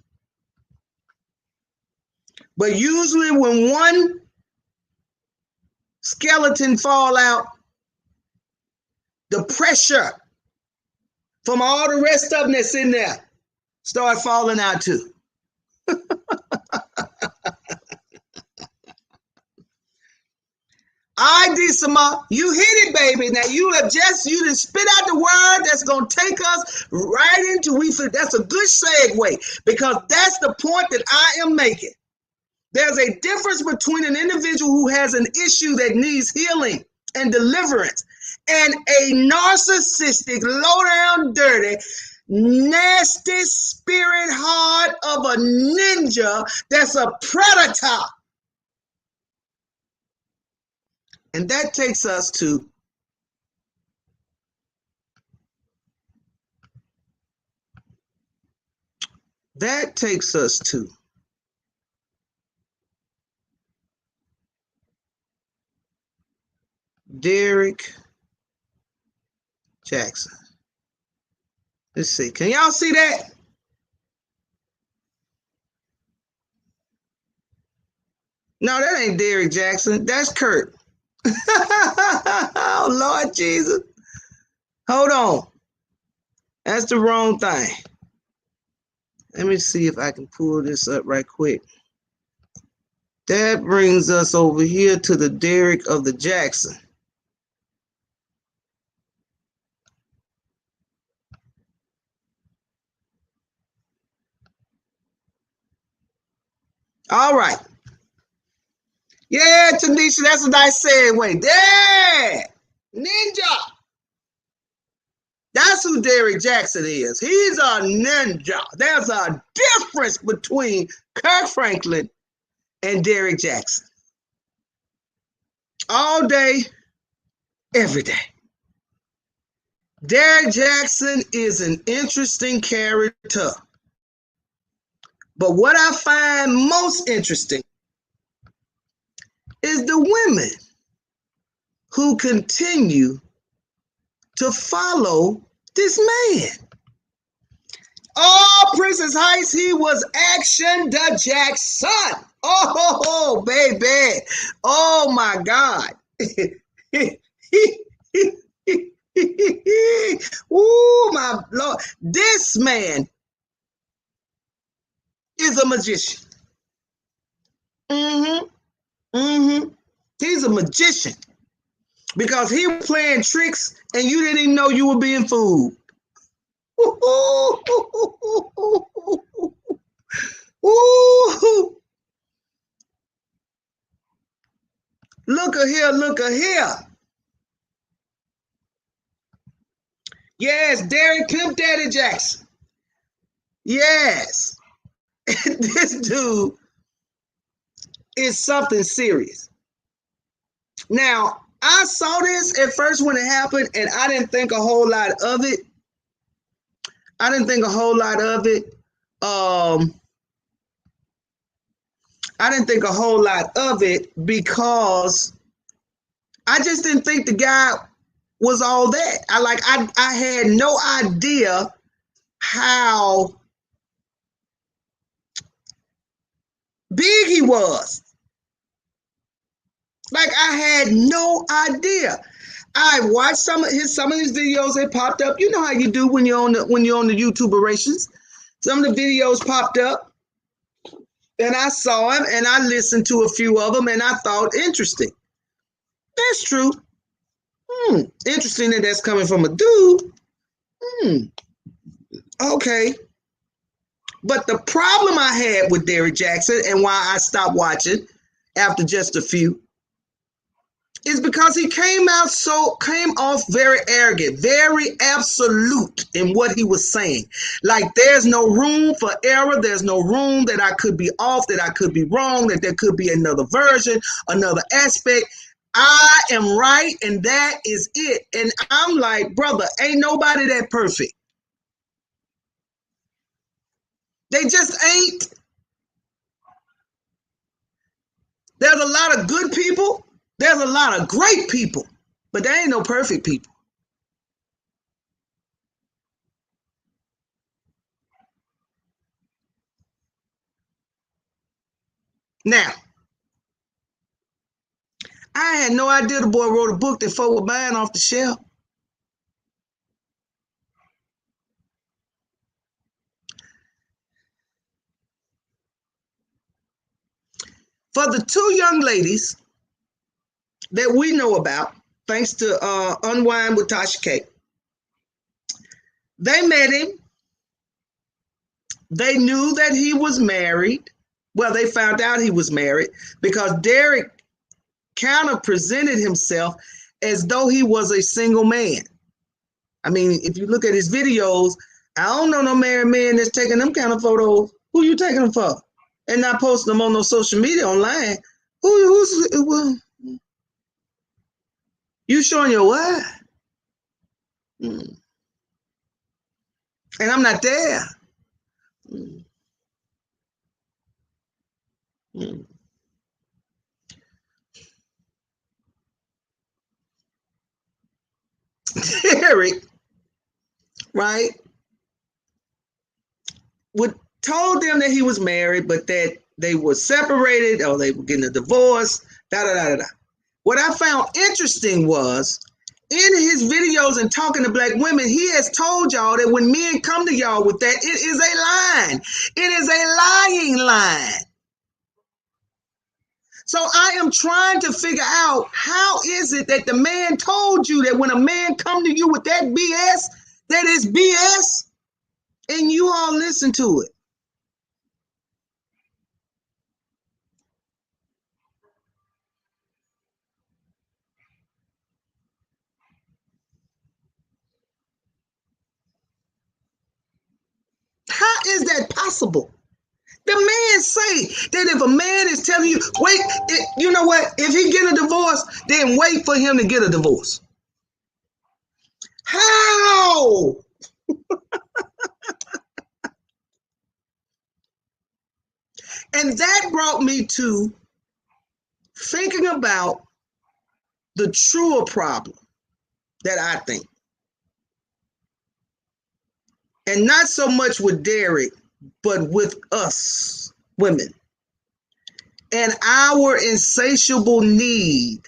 But usually when one skeleton fall out, The pressure from all the rest of them that's in there start falling out too. All right, Decima, you hit it, baby. Now you done spit out the word that's gonna take us right into that's a good segue, because that's the point that I am making. There's a difference between an individual who has an issue that needs healing and deliverance and a narcissistic, low down, dirty, nasty spirit heart of a ninja that's a predator. And that takes us to Derrick Jaxn. Let's see. Can y'all see that? No, that ain't Derrick Jaxn. That's Kirk. Oh, Lord Jesus. Hold on. That's the wrong thing. Let me see if I can pull this up right quick. That brings us over here to the Derrick of the Jaxn. All right. Yeah, Tanisha, that's a nice segue. Yeah, ninja. That's who Derrick Jaxn is. He's a ninja. There's a difference between Kirk Franklin and Derrick Jaxn. All day, every day. Derrick Jaxn is an interesting character. But what I find most interesting is the women who continue to follow this man. Oh, Princess Heights, he was Action the Jackson. Oh, baby. Oh, my God. Oh, my Lord. This man is a magician. He's a magician, because he was playing tricks and you didn't even know you were being fooled. Look at here, look at here. Yes, Derrick Pimp Daddy Jaxn. Yes. This dude is something serious. Now, I saw this at first when it happened, and I didn't think a whole lot of it. I didn't think a whole lot of it because I just didn't think the guy was all that. I had no idea how big he was. Like, I had no idea. I watched some of his videos that popped up. You know how you do when you're on the YouTuberations. Some of the videos popped up, and I saw him, and I listened to a few of them, and I thought, interesting. That's true. Interesting that that's coming from a dude. Okay. But the problem I had with Derrick Jaxn, and why I stopped watching after just a few, is because he came off very arrogant, very absolute in what he was saying. Like, there's no room for error. There's no room that I could be off, that I could be wrong, that there could be another version, another aspect. I am right, and that is it. And I'm like, brother, ain't nobody that perfect. They just ain't. There's a lot of good people. There's a lot of great people, but there ain't no perfect people. Now, I had no idea the boy wrote a book that folk were buying off the shelf. For the two young ladies that we know about, thanks to Unwind with Tasha K, they met him. They knew that he was married. Well, they found out he was married because Derrick kind of presented himself as though he was a single man. I mean, if you look at his videos, I don't know no married man that's taking them kind of photos. Who you taking them for? And not posting them on no social media online. Well, you showing your what? And I'm not there. Derrick, right, told them that he was married, but that they were separated or they were getting a divorce, What I found interesting was in his videos and talking to black women, he has told y'all that when men come to y'all with that, it is a line. It is a lying line. So I am trying to figure out how is it that the man told you that when a man come to you with that BS, that is BS, and you all listen to it. How is that possible? The man say that if a man is telling you, wait, you know what? If he get a divorce, then wait for him to get a divorce. How? And that brought me to thinking about the truer problem that I think. And not so much with Derrick, but with us women and our insatiable need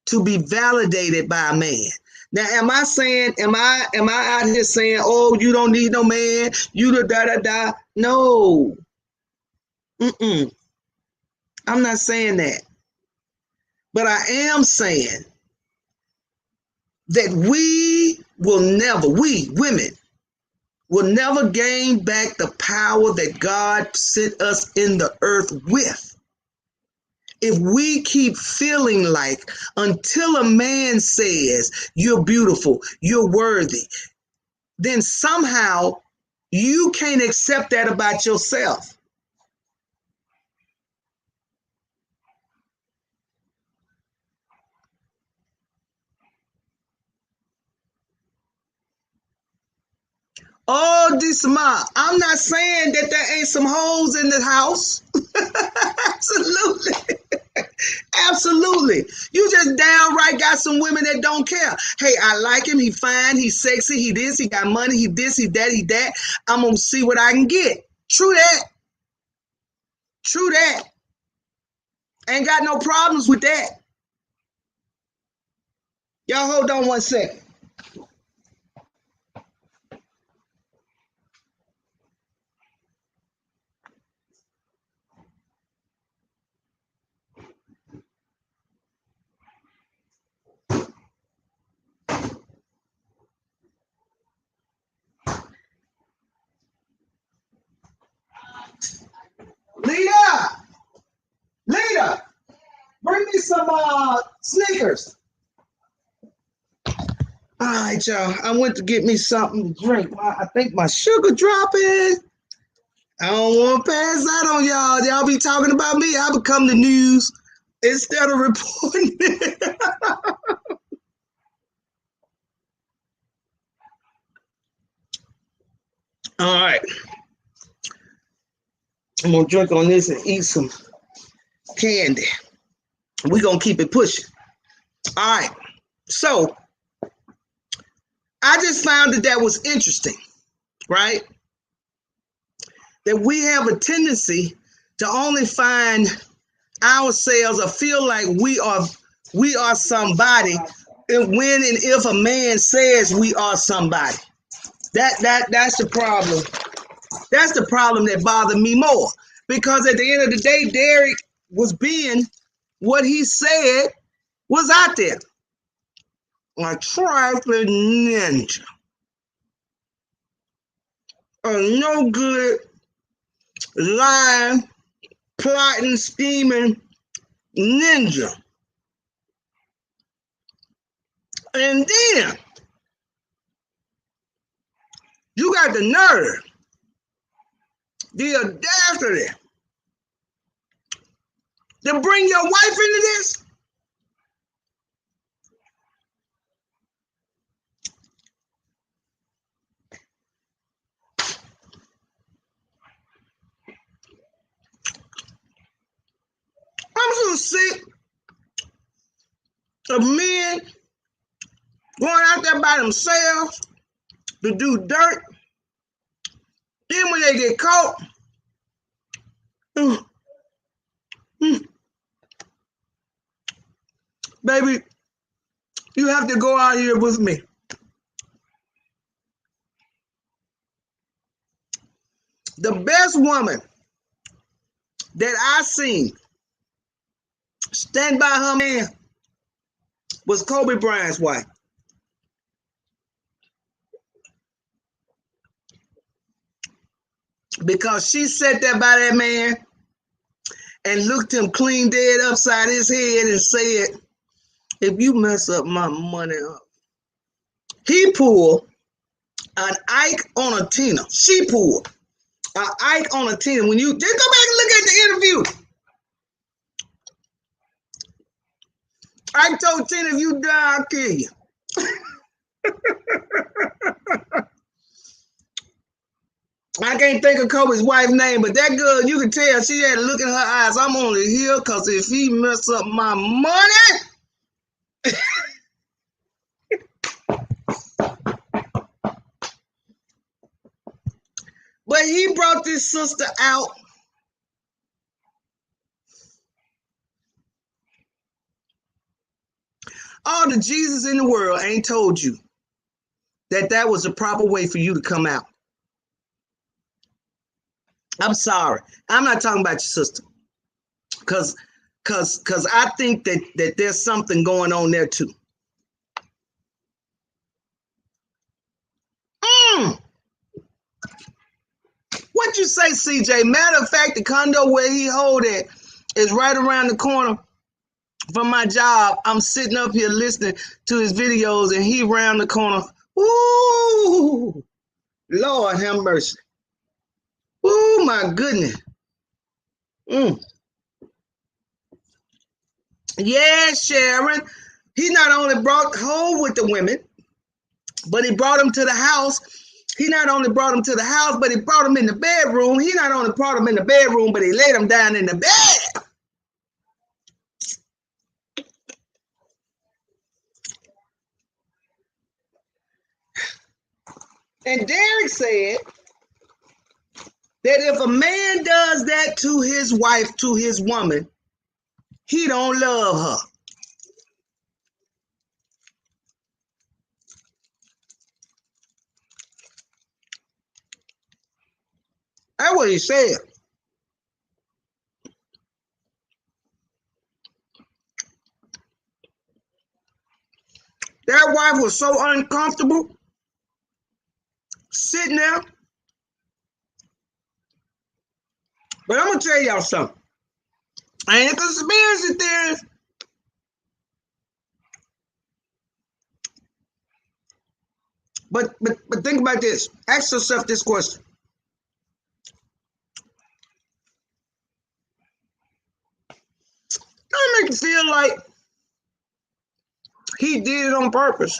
to be validated by a man. Now, am I out here saying, oh, you don't need no man, you the da-da-da? No. I'm not saying that. But I am saying that we women, will never gain back the power that God sent us in the earth with. If we keep feeling like until a man says you're beautiful, you're worthy, then somehow you can't accept that about yourself. Oh, Disma, I'm not saying that there ain't some hoes in the house. Absolutely. Absolutely. You just downright got some women that don't care. Hey, I like him. He fine. He's sexy. He this. He got money. He this. He that. He that. I'm going to see what I can get. True that. True that. Ain't got no problems with that. Y'all hold on one second. Leader, bring me some Snickers. All right, y'all. I went to get me something to drink. I think my sugar dropping. I don't want to pass out on y'all. Y'all be talking about me. I become the news instead of reporting it. All right. I'm going to drink on this and eat some candy. We're going to keep it pushing. All right. So I just found that was interesting, right? That we have a tendency to only find ourselves or feel like we are somebody when and if a man says we are somebody. That's the problem. That's the problem that bothered me more. Because at the end of the day, was being what he said was out there. A trifling ninja. A no good, lying, plotting, scheming ninja. And then you got the nerve, the audacity to bring your wife into this? I'm so sick of men going out there by themselves to do dirt. Then when they get caught, baby, you have to go out here with me. The best woman that I seen stand by her man was Kobe Bryant's wife. Because she sat there by that man and looked him clean dead upside his head and said, if you mess up my money up. He pulled an Ike on a Tina. She pulled an Ike on a Tina. When you just go back and look at the interview. Ike told Tina, if you die, I'll kill you. I can't think of Kobe's wife's name, but that girl, you can tell she had a look in her eyes. I'm only here because if he mess up my money. But he brought this sister out. All the Jesus in the world ain't told you that that was the proper way for you to come out. I'm sorry. I'm not talking about your sister. Because I think that there's something going on there too. What you say, CJ? Matter of fact, the condo where he hold it is right around the corner from my job. I'm sitting up here listening to his videos and he around the corner. Ooh, Lord have mercy. Oh my goodness. Yeah, Sharon. He not only brought home with the women, but he brought them to the house. He not only brought them to the house, but he brought them in the bedroom. He not only brought them in the bedroom, but he laid them down in the bed. And Derrick said that if a man does that to his wife, to his woman, he don't love her. That's what he said. That wife was so uncomfortable sitting there. But I'm going to tell y'all something. I ain't a conspiracy theorist. But think about this. Ask yourself this question. Does it make you feel like he did it on purpose?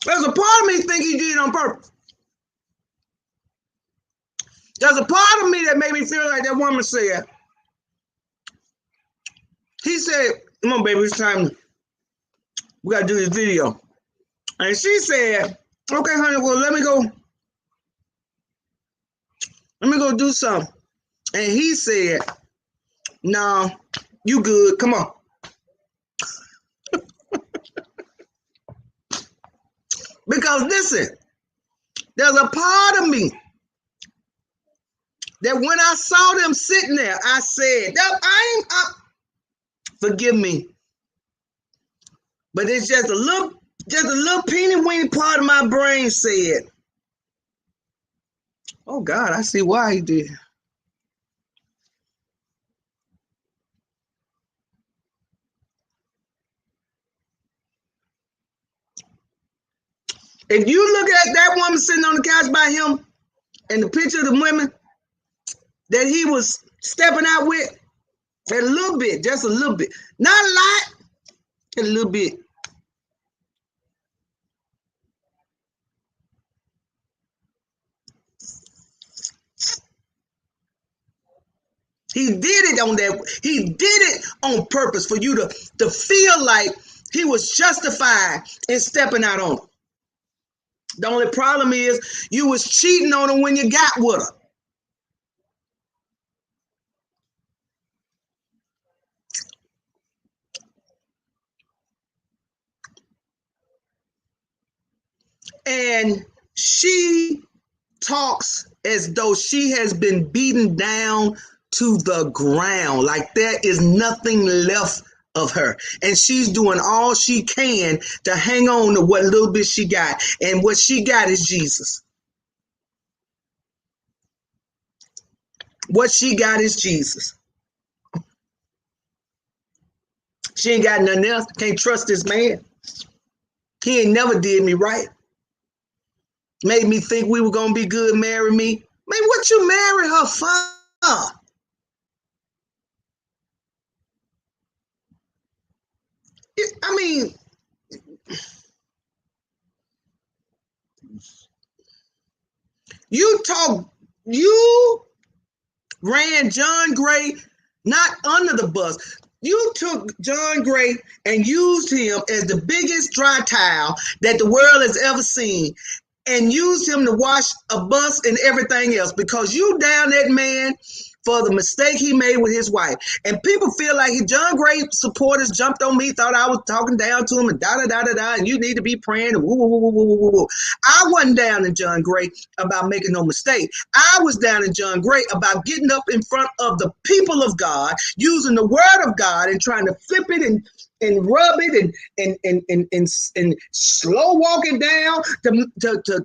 There's a part of me think he did it on purpose. There's a part of me that made me feel like that woman said. He said, come on, baby, it's time. We got to do this video. And she said, okay, honey, well, let me go do something. And he said, no, You good. Come on. Because listen, there's a part of me that when I saw them sitting there, I said, forgive me. But it's just a little teeny weeny part of my brain said, oh God, I see why he did. If you look at that woman sitting on the couch by him and the picture of the women that he was stepping out with, a little bit, just a little bit, not a lot, a little bit. He did it on that. He did it on purpose for you to feel like he was justified in stepping out on her. The only problem is you was cheating on her when you got with her. And she talks as though she has been beaten down to the ground, like there is nothing left of her, and she's doing all she can to hang on to what little bit she got, and what she got is Jesus. What she got is Jesus. She ain't got nothing else. Can't trust this man. He ain't never did me right. Made me think we were gonna be good, marry me. Man, what you marry her for? I mean, you ran John Gray not under the bus. You took John Gray and used him as the biggest dry towel that the world has ever seen, and used him to wash a bus and everything else, because you down that man for the mistake he made with his wife. And people feel like John Gray supporters jumped on me, thought I was talking down to him, and da-da-da-da-da, and you need to be praying, and woo-woo-woo-woo-woo-woo. I wasn't down in John Gray about making no mistake. I was down in John Gray about getting up in front of the people of God, using the word of God and trying to flip it and rub it and slow walk it down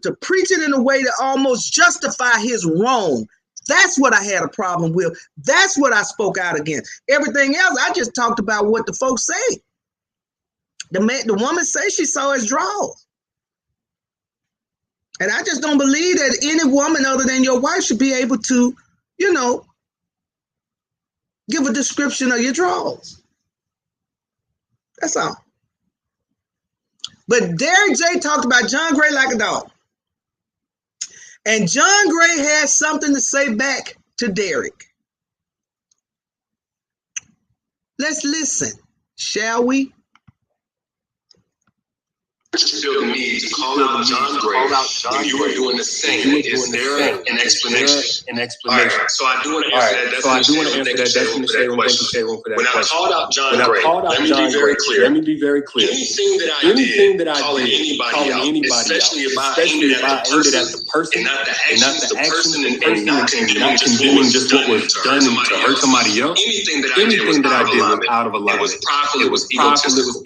to preach it in a way to almost justify his wrong. That's what I had a problem with. That's what I spoke out against. Everything else, I just talked about what the folks say. The woman say she saw his drawers. And I just don't believe that any woman other than your wife should be able to, give a description of your drawers. That's all. But Derrick J talked about John Gray like a dog. And John Gray has something to say back to Derrick. Let's listen, shall we? Feel the need to call out John Gray when you were doing the same. Is there an explanation? All right, so I do want to answer that. Thank you, Sharon, for that question. When I called out John Gray, let me be very clear. Anything that I did, calling anybody out, especially if I aimed at the person and not the actions, and not condemning just what was done to hurt somebody else. Anything that I did was out of alignment. It was prideful, it was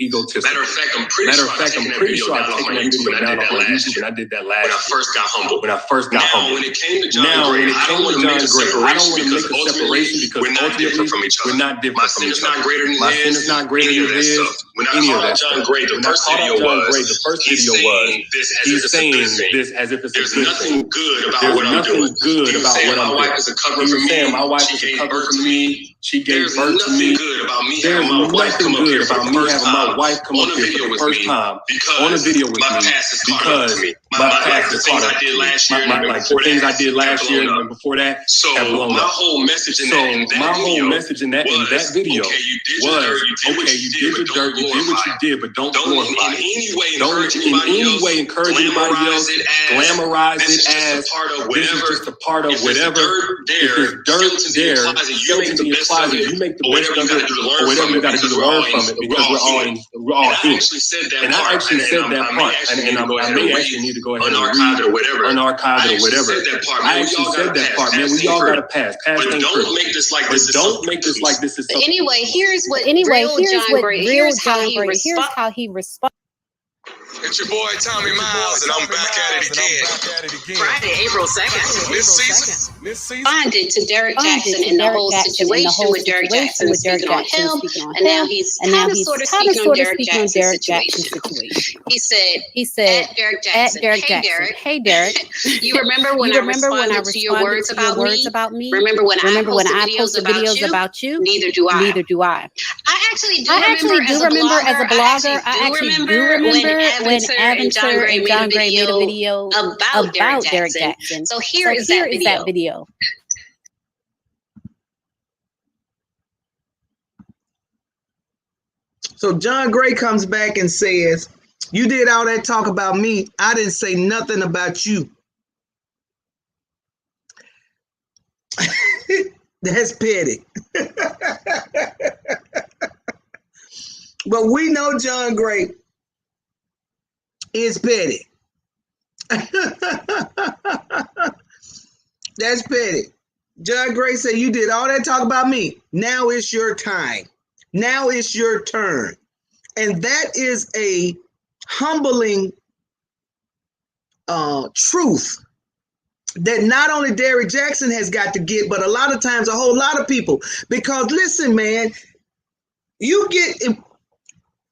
egotistical. Matter of fact, I'm pretty sure I've taken that video down off my YouTube, and I did that last year. When I first got humble. When it came to John Gray, I don't want to make a separation because ultimately we're not different from each other. My sin is not greater than his. Any of that stuff. When I called out John Gray, the first video was he's saying this as if it's a good thing. There's nothing good about what I'm doing. He was saying my wife is a covering for me. She gave birth to me. There's nothing good about me having my wife come up here for the first time on a video with me because my past is caught up to me. Like the things I did last year, like the things I did last year and before that. So my whole message in that video was, okay, you did your dirt, you did what you did, but don't glorify it. Don't in any way encourage anybody else, glamorize it as this is just a part of whatever. If there's dirt there, skeleton in your closet, you make the best of it, or whatever you got to do to learn from it, because we're all human. And I actually said that part, and I may actually need to go ahead and unarchived it or whatever. I actually said that part, man. We all got to pass. But don't make this like this. Don't make this like this is something. Anyway, here's real John Gray. Here's how he responds. It's your boy Tommy Miles, and I'm back at it again. Friday, April 2nd. This season. Responded to Derrick Jaxn and the whole situation with Derrick Jaxn speaking on him, and now he's kind of sort of speaking on Derrick Jaxn's situation. He said, at Derrick Jaxn, hey Derrick, you remember when I responded to your words about me? Remember when I posted videos about you? Neither do I. I actually do remember as a blogger. I actually do remember when Aventure and John Gray made a video about Derrick Jaxn. So here is that video. So John Gray comes back and says, you did all that talk about me. I didn't say nothing about you. That's petty. But we know John Gray is petty. That's petty. John Gray said, you did all that talk about me. Now it's your time. Now it's your turn. And that is a humbling truth that not only Derrick Jaxn has got to get, but a lot of times a whole lot of people. Because listen, man,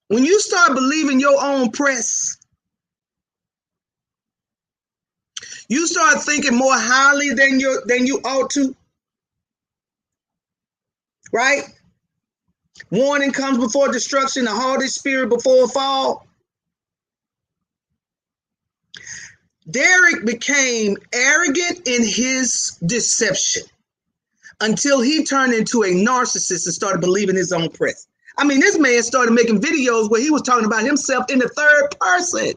when you start believing your own press, you start thinking more highly than you ought to, right? Warning comes before destruction, a haughty spirit before a fall. Derrick became arrogant in his deception until he turned into a narcissist and started believing his own press. I mean, this man started making videos where he was talking about himself in the third person.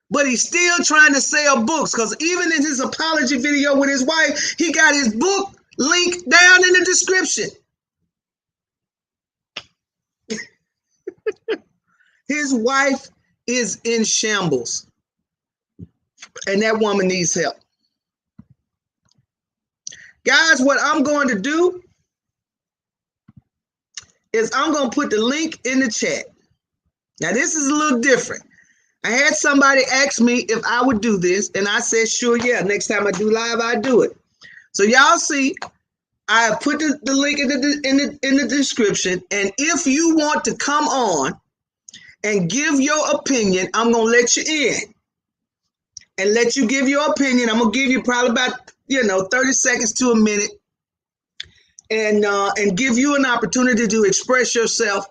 But he's still trying to sell books, because even in his apology video with his wife, he got his book link down in the description. His wife is in shambles, and that woman needs help. Guys, what I'm going to do is I'm going to put the link in the chat. Now, this is a little different. I had somebody ask me if I would do this, and I said, sure, yeah. Next time I do live, I do it. So y'all see, I put the link in the description, and if you want to come on and give your opinion, I'm gonna let you in and let you give your opinion. I'm gonna give you probably about 30 seconds to a minute, and give you an opportunity to express yourself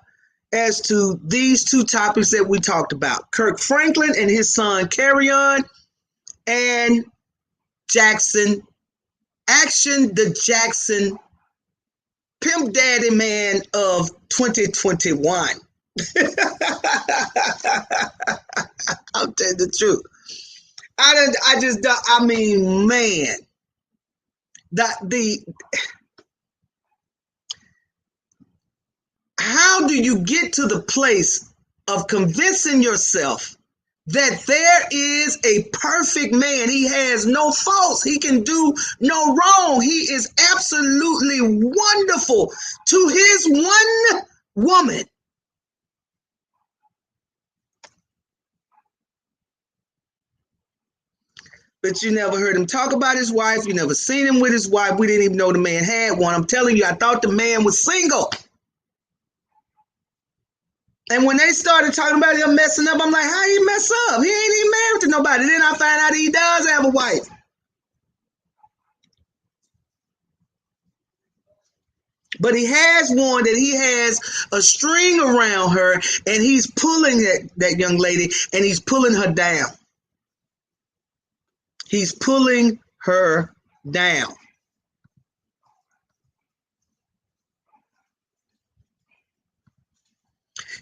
as to these two topics that we talked about: Kirk Franklin and his son Carry-On, and Jaxn Action, the Jaxn Pimp Daddy Man of 2021. I'll tell you the truth. I mean, man, how do you get to the place of convincing yourself that there is a perfect man? He has no faults. He can do no wrong. He is absolutely wonderful to his one woman. But you never heard him talk about his wife. You never seen him with his wife. We didn't even know the man had one. I'm telling you, I thought the man was single. And when they started talking about him messing up, I'm like, how he mess up? He ain't even married to nobody. Then I find out he does have a wife. But he has one that he has a string around her, and he's pulling that young lady, and he's pulling her down. He's pulling her down.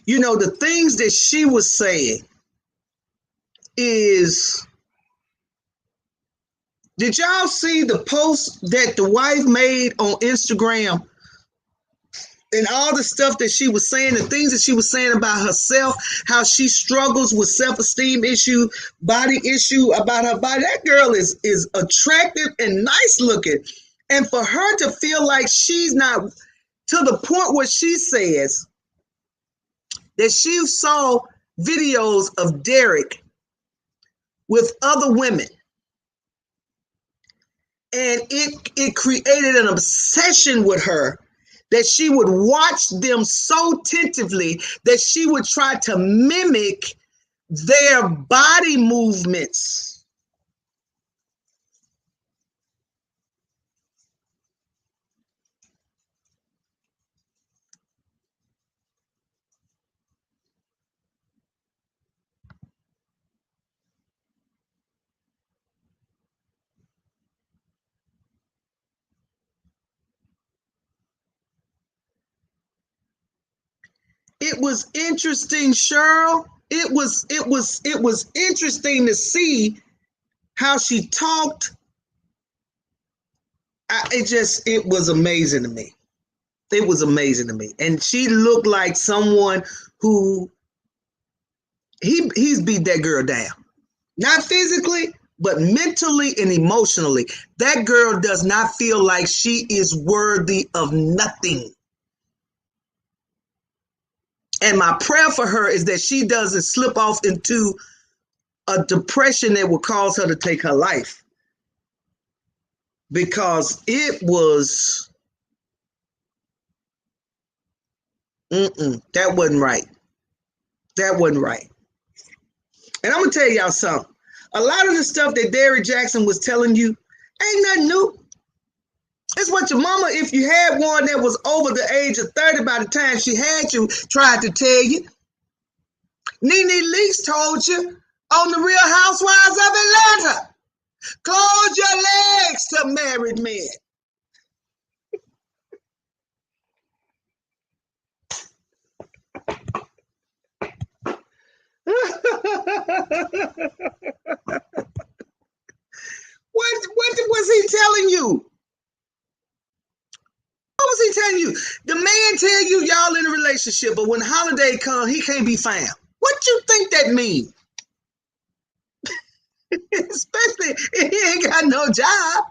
You know, the things that she was saying is, did y'all see the post that the wife made on Instagram? And all the stuff that she was saying, the things that she was saying about herself, how she struggles with self-esteem issue, body issue about her body. That girl is attractive and nice looking. And for her to feel like she's not, to the point where she says that she saw videos of Derrick with other women. And it created an obsession with her, that she would watch them so tentatively that she would try to mimic their body movements. It was interesting, Cheryl. It was interesting to see how she talked. It was amazing to me. It was amazing to me. And she looked like someone who he's beat that girl down. Not physically, but mentally and emotionally. That girl does not feel like she is worthy of nothing. And my prayer for her is that she doesn't slip off into a depression that will cause her to take her life. Because it was, that wasn't right. That wasn't right. And I'm going to tell y'all something. A lot of the stuff that Derrick Jaxn was telling you ain't nothing new. It's what your mama, if you had one that was over the age of 30 by the time she had you, tried to tell you. Nene Leakes told you on The Real Housewives of Atlanta. Close your legs to married men. What was he telling you? What was he telling you? The man tell you y'all in a relationship, but when the holiday comes, he can't be found. What you think that means? Especially if he ain't got no job,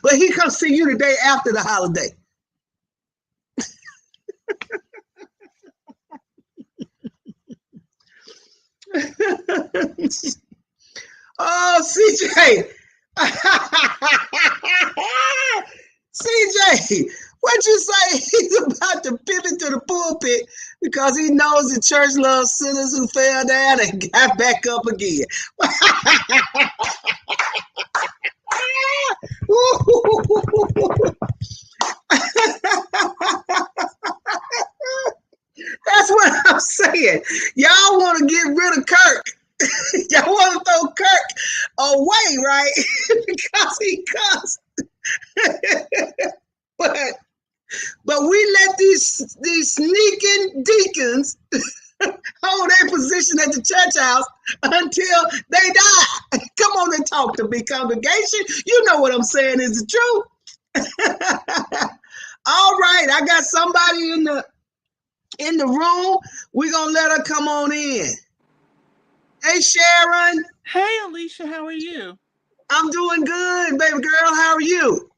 but he come see you the day after the holiday. Oh, CJ. CJ, what you say? He's about to pivot to the pulpit because he knows the church loves sinners who fell down and got back up again. That's what I'm saying. Y'all want to get rid of Kirk. Y'all want to throw Kirk away, right? Because he cussed. But we let these sneaking deacons hold their position at the church house until they die. Come on and talk to me, congregation. You know what I'm saying is the truth. All right, I got somebody in the room. We're gonna let her come on in. Hey, Sharon. Hey, Alicia, how are you? I'm doing good, baby girl. How are you?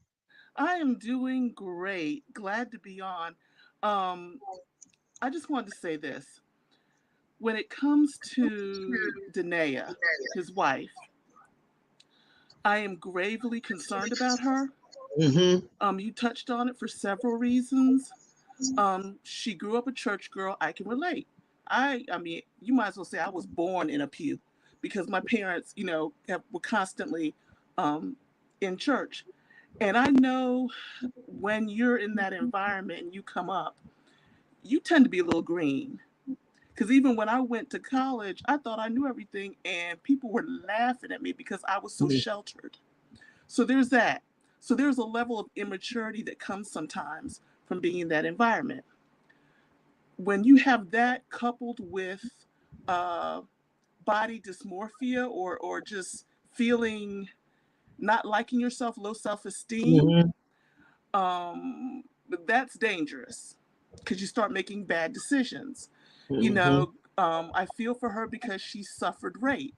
I am doing great. Glad to be on. I just wanted to say this. When it comes to Danae, his wife, I am gravely concerned about her. Mm-hmm. You touched on it for several reasons. She grew up a church girl. I can relate. I mean, you might as well say I was born in a pew because my parents, were constantly in church. And I know when you're in that environment and you come up, you tend to be a little green. Because even when I went to college, I thought I knew everything, and people were laughing at me because I was so sheltered. So there's that. So there's a level of immaturity that comes sometimes from being in that environment. When you have that coupled with body dysmorphia or just feeling not liking yourself, low self-esteem, that's dangerous because you start making bad decisions. You know, I feel for her because she suffered rape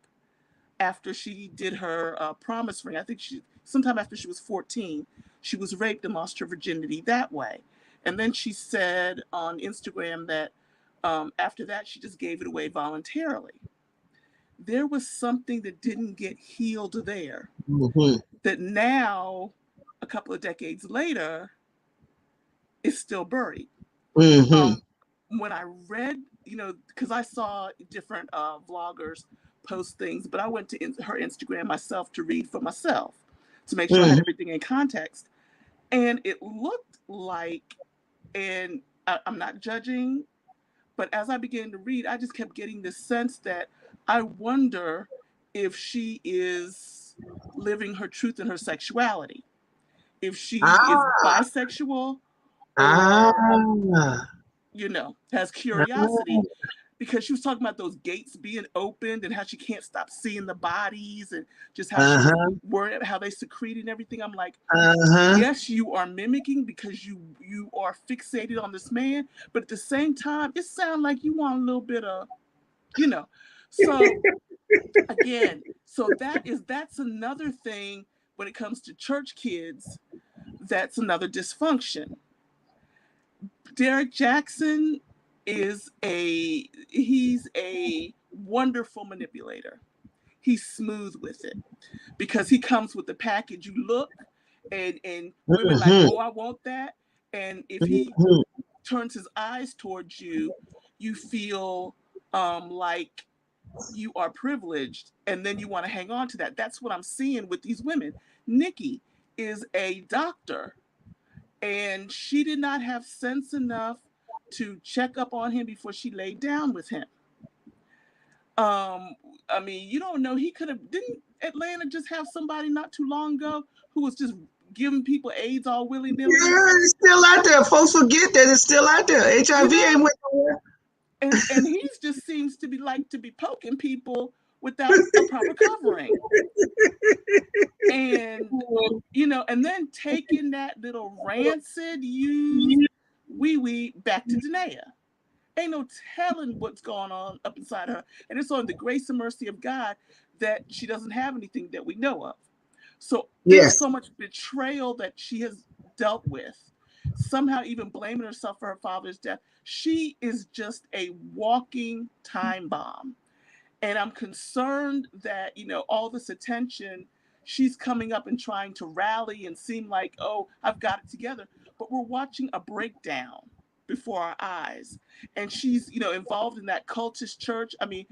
after she did her promise ring. I think sometime after she was 14, she was raped and lost her virginity that way. And then she said on Instagram that after that, she just gave it away voluntarily. There was something that didn't get healed there that now, a couple of decades later, is still buried. When I read, because I saw different vloggers post things, but I went to her Instagram myself to read for myself to make sure I had everything in context. And it looked like, and I'm not judging, but as I began to read, I just kept getting this sense that I wonder if she is living her truth in her sexuality. If she is bisexual or, has curiosity. Because she was talking about those gates being opened and how she can't stop seeing the bodies and just how she was worried about how they secrete and everything. I'm like, yes, you are mimicking because you are fixated on this man, but at the same time, it sounds like you want a little bit of, So again, that's another thing when it comes to church kids. That's another dysfunction. Derrick Jaxn he's a wonderful manipulator. He's smooth with it because he comes with the package. You look and women like, oh, I want that. And if he turns his eyes towards you, you feel like you are privileged, and then you want to hang on to that. That's what I'm seeing with these women. Nikki is a doctor, and she did not have sense enough to check up on him before she laid down with him. I mean, you don't know. Didn't Atlanta just have somebody not too long ago who was just giving people AIDS all willy-nilly? Yeah, it's still out there. Folks forget that it's still out there. HIV ain't went nowhere. And he just seems to be poking people without a proper covering. And, and then taking that little rancid, used wee back to Danae. Ain't no telling what's going on up inside her. And it's on the grace and mercy of God that she doesn't have anything that we know of. So there's so much betrayal that she has dealt with, somehow even blaming herself for her father's death. She is just a walking time bomb. And I'm concerned that, all this attention, she's coming up and trying to rally and seem like, oh, I've got it together. But we're watching a breakdown before our eyes. And she's, involved in that cultist church. I mean,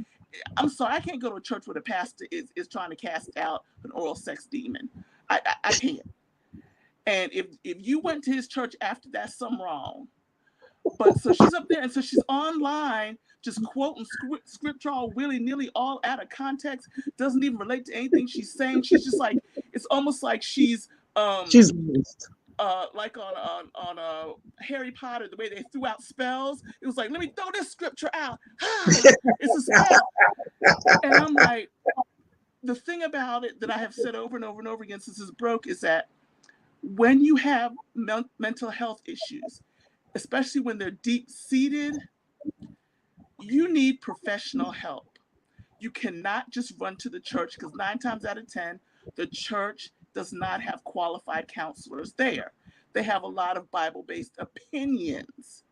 I'm sorry, I can't go to a church where the pastor is trying to cast out an oral sex demon. I can't. And if you went to his church after, that's something wrong. But so she's up there, and so she's online just quoting scripture all willy-nilly, all out of context, doesn't even relate to anything she's saying. She's just like, it's almost like she's like on Harry Potter, the way they threw out spells. It was like, let me throw this scripture out. It's a spell. And I'm like, the thing about it that I have said over and over and over again since this broke is that when you have mental health issues, especially when they're deep-seated, you need professional help. You cannot just run to the church, because 9 times out of 10, the church does not have qualified counselors there. They have a lot of Bible-based opinions.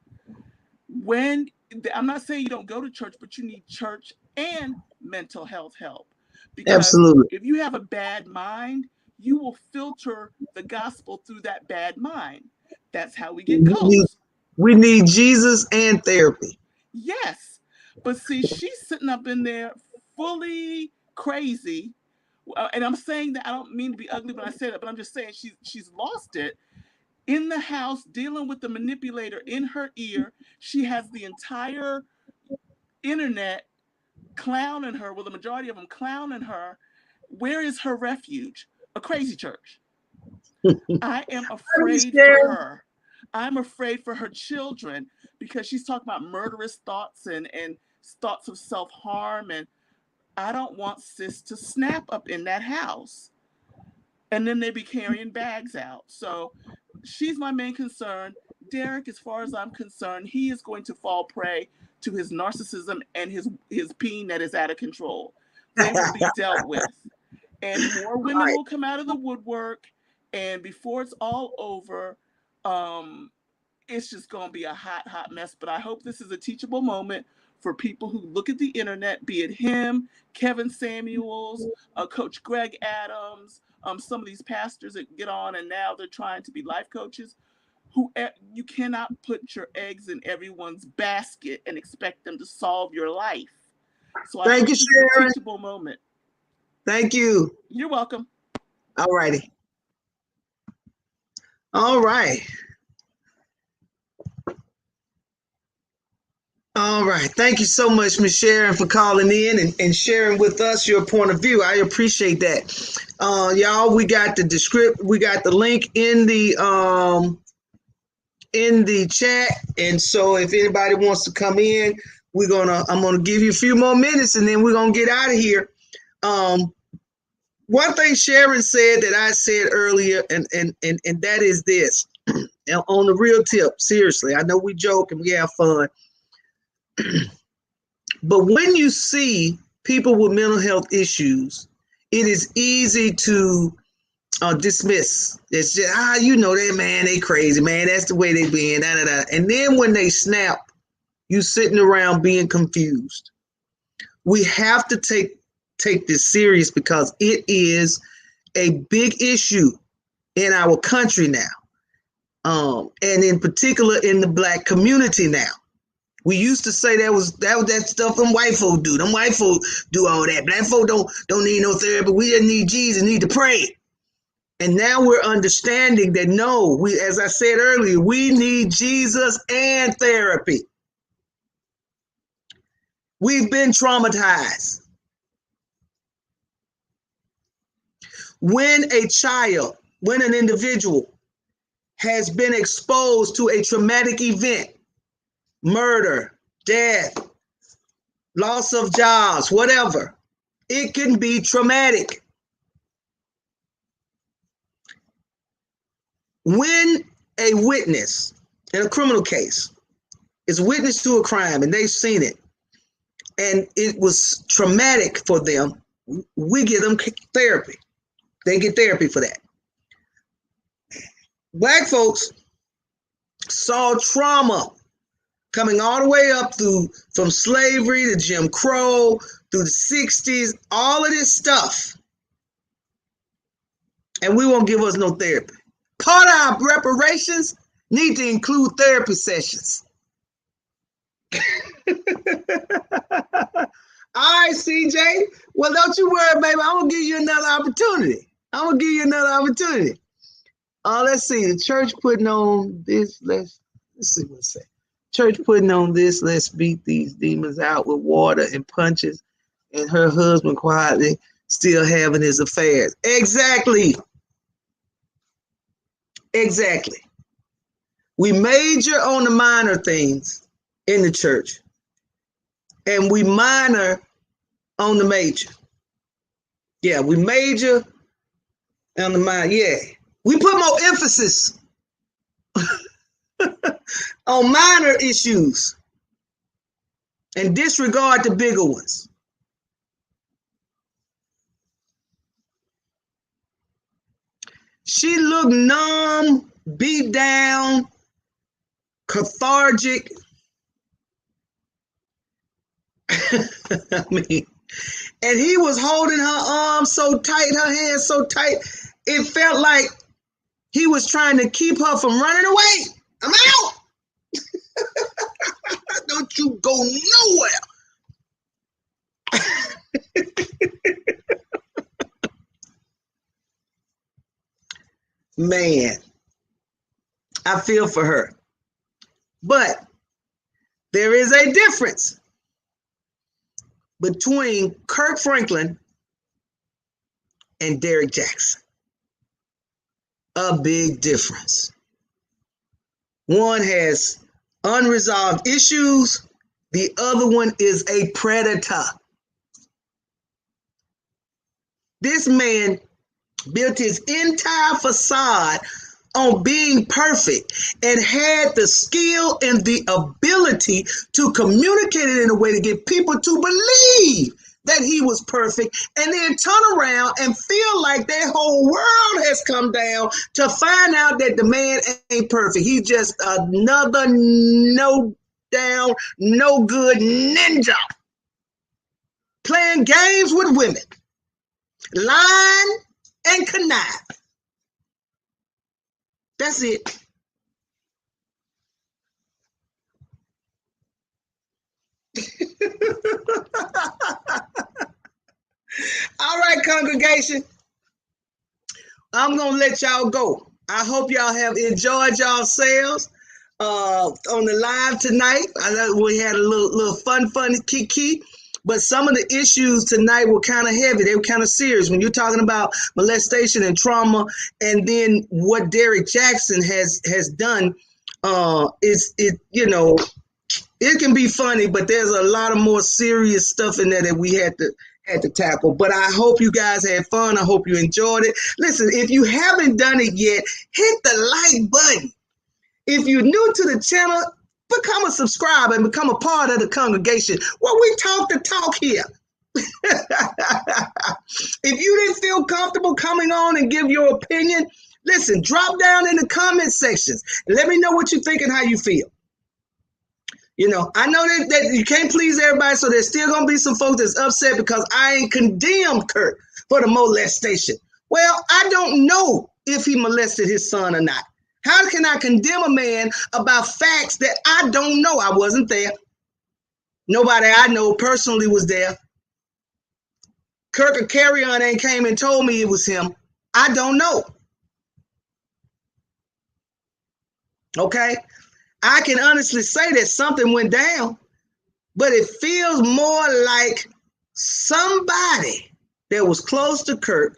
I'm not saying you don't go to church, but you need church and mental health help. Because absolutely, if you have a bad mind, you will filter the gospel through that bad mind. That's how we get cults. We need Jesus and therapy. Yes. But see, she's sitting up in there fully crazy And I'm saying that I don't mean to be ugly when I say that, but I'm just saying she's lost it. In the house, dealing with the manipulator in her ear, she has the entire internet clowning her, well, the majority of them clowning her. Where is her refuge? A crazy church. I am afraid for her. I'm afraid for her children because she's talking about murderous thoughts and thoughts of self-harm. And I don't want sis to snap up in that house. And then they be carrying bags out. So she's my main concern. Derrick, as far as I'm concerned, he is going to fall prey to his narcissism and his peen that is out of control. They will be dealt with. And more women will come out of the woodwork. And before it's all over, it's just going to be a hot, hot mess. But I hope this is a teachable moment for people who look at the internet, be it him, Kevin Samuels, Coach Greg Adams, some of these pastors that get on and now they're trying to be life coaches. You cannot put your eggs in everyone's basket and expect them to solve your life. So I hope this is a teachable moment. Thank you. You're welcome. All righty. All right. All right. Thank you so much, Ms. Sharon, for calling in and sharing with us your point of view. I appreciate that. Y'all, we got the link in the chat. And so if anybody wants to come in, I'm gonna give you a few more minutes and then we're gonna get out of here. One thing Sharon said that I said earlier, and that is this, on the real tip, seriously, I know we joke and we have fun, but when you see people with mental health issues, it is easy to dismiss. It's just, that man, they crazy, man, that's the way they being, da, da, da. And then when they snap, you sitting around being confused. We have to take this serious because it is a big issue in our country now, and in particular in the Black community now. We used to say that was that stuff them white folk do. Them white folk do all that. Black folk don't need no therapy. We just need Jesus, need to pray. And now we're understanding that no, as I said earlier, we need Jesus and therapy. We've been traumatized. When an individual has been exposed to a traumatic event, murder, death, loss of jobs, whatever, it can be traumatic. When a witness in a criminal case is a witness to a crime and they've seen it and it was traumatic for them, we give them therapy. They get therapy for that. Black folks saw trauma coming all the way up from slavery to Jim Crow through the 60s, all of this stuff. And we won't give us no therapy. Part of our reparations need to include therapy sessions. All right, CJ. Well, don't you worry, baby. I'm going to give you another opportunity. Let's see. The church putting on this. Let's see what it says. Church putting on this. Let's beat these demons out with water and punches. And her husband quietly still having his affairs. Exactly. We major on the minor things in the church. And we minor on the major. Yeah, we major on the minor. Yeah. We put more emphasis on minor issues and disregard the bigger ones. She looked numb, beat down, cathartic. I mean, and he was holding her arms so tight, her hands so tight, it felt like he was trying to keep her from running away. I'm out. Don't you go nowhere. Man, I feel for her. But there is a difference between Kirk Franklin and Derrick Jaxn. A big difference. One has unresolved issues. The other one is a predator. This man built his entire facade on being perfect and had the skill and the ability to communicate it in a way to get people to believe that he was perfect, and then turn around and feel like their whole world has come down to find out that the man ain't perfect. He's just another no down, no good ninja playing games with women, lying and connive. That's it. All right, congregation. I'm going to let y'all go. I hope y'all have enjoyed yourselves on the live tonight. I know we had a little fun kiki. But some of the issues tonight were kind of heavy. They were kind of serious. When you're talking about molestation and trauma, and then what Derrick Jaxn has done, it can be funny, but there's a lot of more serious stuff in there that we had to tackle. But I hope you guys had fun. I hope you enjoyed it. Listen, if you haven't done it yet, hit the like button. If you're new to the channel, become a subscriber and become a part of the congregation where we talk the talk here. If you didn't feel comfortable coming on and give your opinion, listen, drop down in the comment sections and let me know what you think and how you feel. You know, I know that you can't please everybody, so there's still going to be some folks that's upset because I ain't condemned Kirk for the molestation. Well, I don't know if he molested his son or not. How can I condemn a man about facts that I don't know? I wasn't there. Nobody I know personally was there. Kirk or Carry-On ain't came and told me it was him. I don't know. Okay? I can honestly say that something went down, but it feels more like somebody that was close to Kirk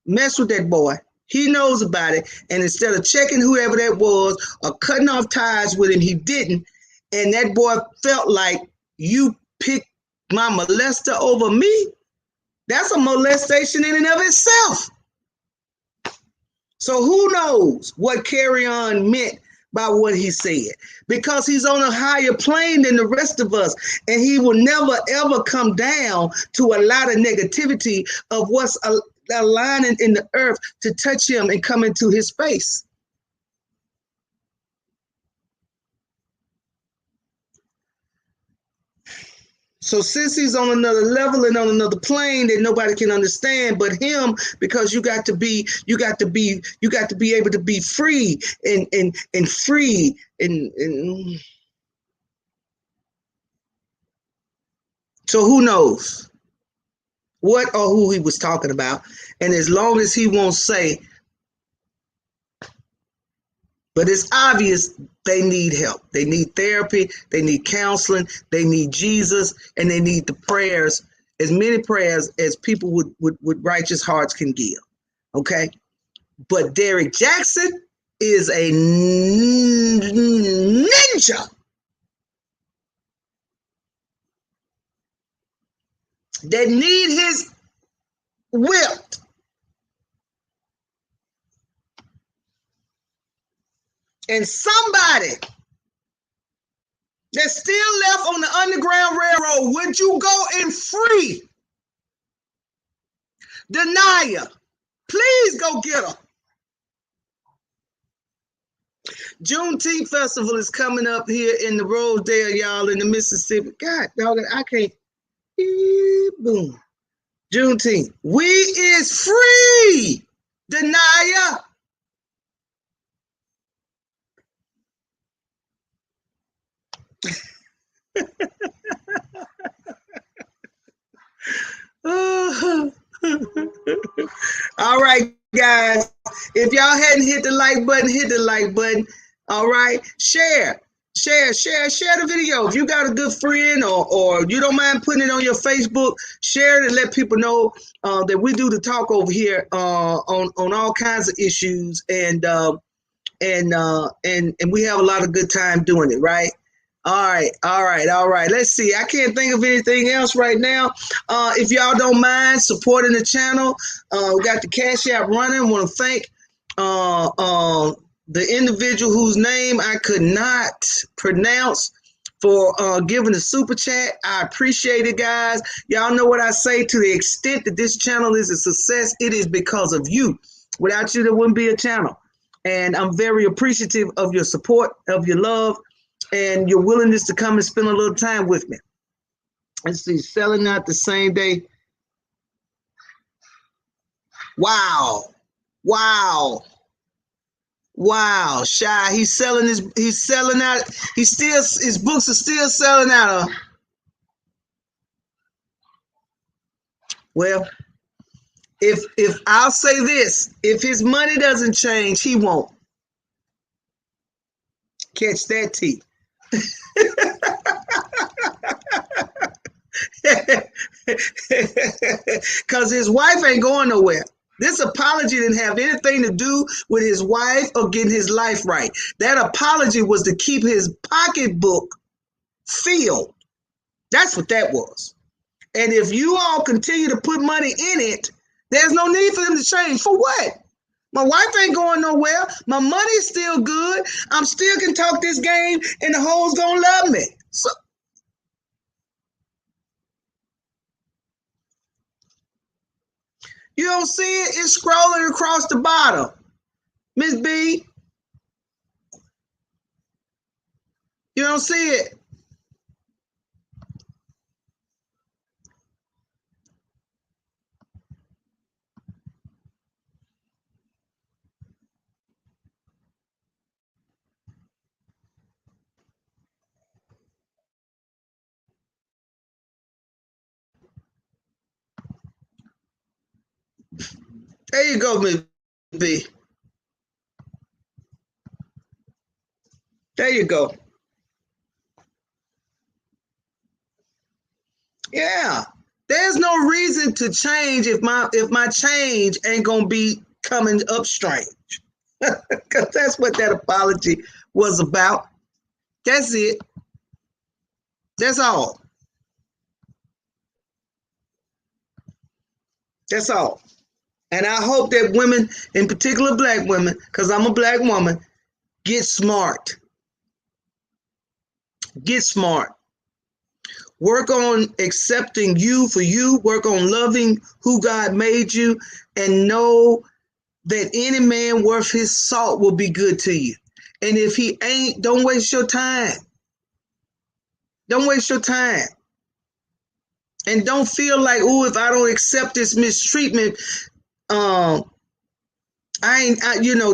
messed with that boy. He knows about it, and instead of checking whoever that was or cutting off ties with him, he didn't. And that boy felt like, you picked my molester over me. That's a molestation in and of itself. So who knows what Carry-On meant by what he said, because he's on a higher plane than the rest of us, and he will never ever come down to a lot of negativity of what's aligning in the earth to touch him and come into his space. So since he's on another level and on another plane that nobody can understand but him, because you got to be able to be free and free and so who knows what or who he was talking about. And as long as he won't say, but it's obvious they need help. They need therapy. They need counseling. They need Jesus, and they need the prayers, as many prayers as people with righteous hearts can give. Okay? But Derrick Jaxn is a ninja that need his whipped. And somebody that's still left on the Underground Railroad, would you go and free Denia? Please go get her. Juneteenth Festival is coming up here in the Rosedale, y'all, in the Mississippi. God dog it, I can't. Boom. Juneteenth. We is free, Denia. All right, guys. If y'all hadn't hit the like button, hit the like button. All right. Share the video. If you got a good friend or you don't mind putting it on your Facebook, share it and let people know that we do the talk over here on all kinds of issues, and we have a lot of good time doing it, right? All right. Let's see. I can't think of anything else right now. If y'all don't mind supporting the channel, we got the Cash App running. Want to thank the individual whose name I could not pronounce for giving the super chat. I appreciate it, guys. Y'all know what I say. To the extent that this channel is a success, it is because of you. Without you, there wouldn't be a channel. And I'm very appreciative of your support, of your love, and your willingness to come and spend a little time with me. Let's see, selling out the same day. Wow. Shy, he's selling out. His books are still selling out. Well, if I'll say this, if his money doesn't change, he won't. Catch that T. Because his wife ain't going nowhere. This apology didn't have anything to do with his wife or getting his life right. That apology was to keep his pocketbook filled. That's what that was. And if you all continue to put money in it, there's no need for them to change. For what? My wife ain't going nowhere. My money's still good. I'm still can talk this game and the hoes gonna love me. So you don't see it? It's scrolling across the bottom. Miss B, you don't see it? There you go, Miss B. There you go. Yeah. There's no reason to change if my change ain't gonna be coming up strange. Because that's what that apology was about. That's it. That's all. That's all. And I hope that women, in particular black women, because I'm a black woman, get smart. Get smart. Work on accepting you for you. Work on loving who God made you, and know that any man worth his salt will be good to you. And if he ain't, don't waste your time. Don't waste your time. And don't feel like, oh, if I don't accept this mistreatment,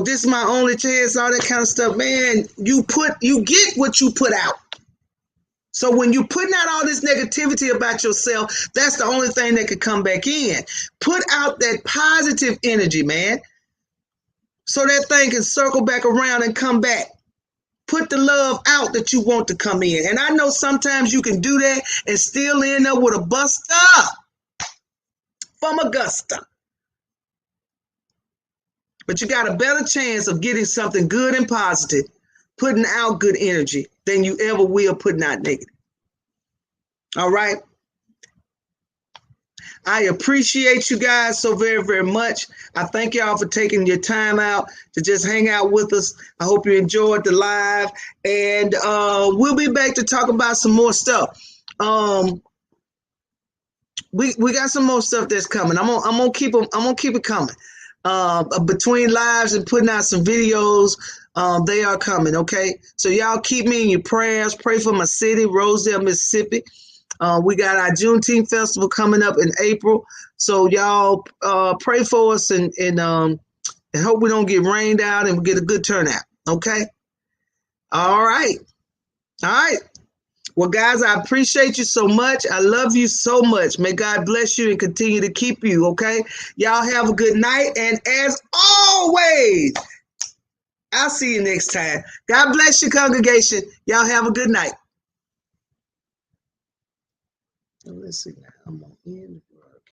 this is my only chance, all that kind of stuff. Man, you get what you put out. So when you're putting out all this negativity about yourself, that's the only thing that could come back in. Put out that positive energy, man, so that thing can circle back around and come back. Put the love out that you want to come in. And I know sometimes you can do that and still end up with a buster from Augusta. But you got a better chance of getting something good and positive, putting out good energy, than you ever will putting out negative. All right. I appreciate you guys so very, very much. I thank y'all for taking your time out to just hang out with us. I hope you enjoyed the live, and we'll be back to talk about some more stuff. We got some more stuff that's coming. I'm gonna keep it coming. Between lives and putting out some videos, they are coming. Okay, so y'all keep me in your prayers. Pray for my city, Rosedale, Mississippi. We got our Juneteenth festival coming up in April, so y'all pray for us and hope we don't get rained out and we get a good turnout. Okay. All right. Well, guys, I appreciate you so much. I love you so much. May God bless you and continue to keep you, okay? Y'all have a good night. And as always, I'll see you next time. God bless you, congregation. Y'all have a good night. Let's see. I'm going to end.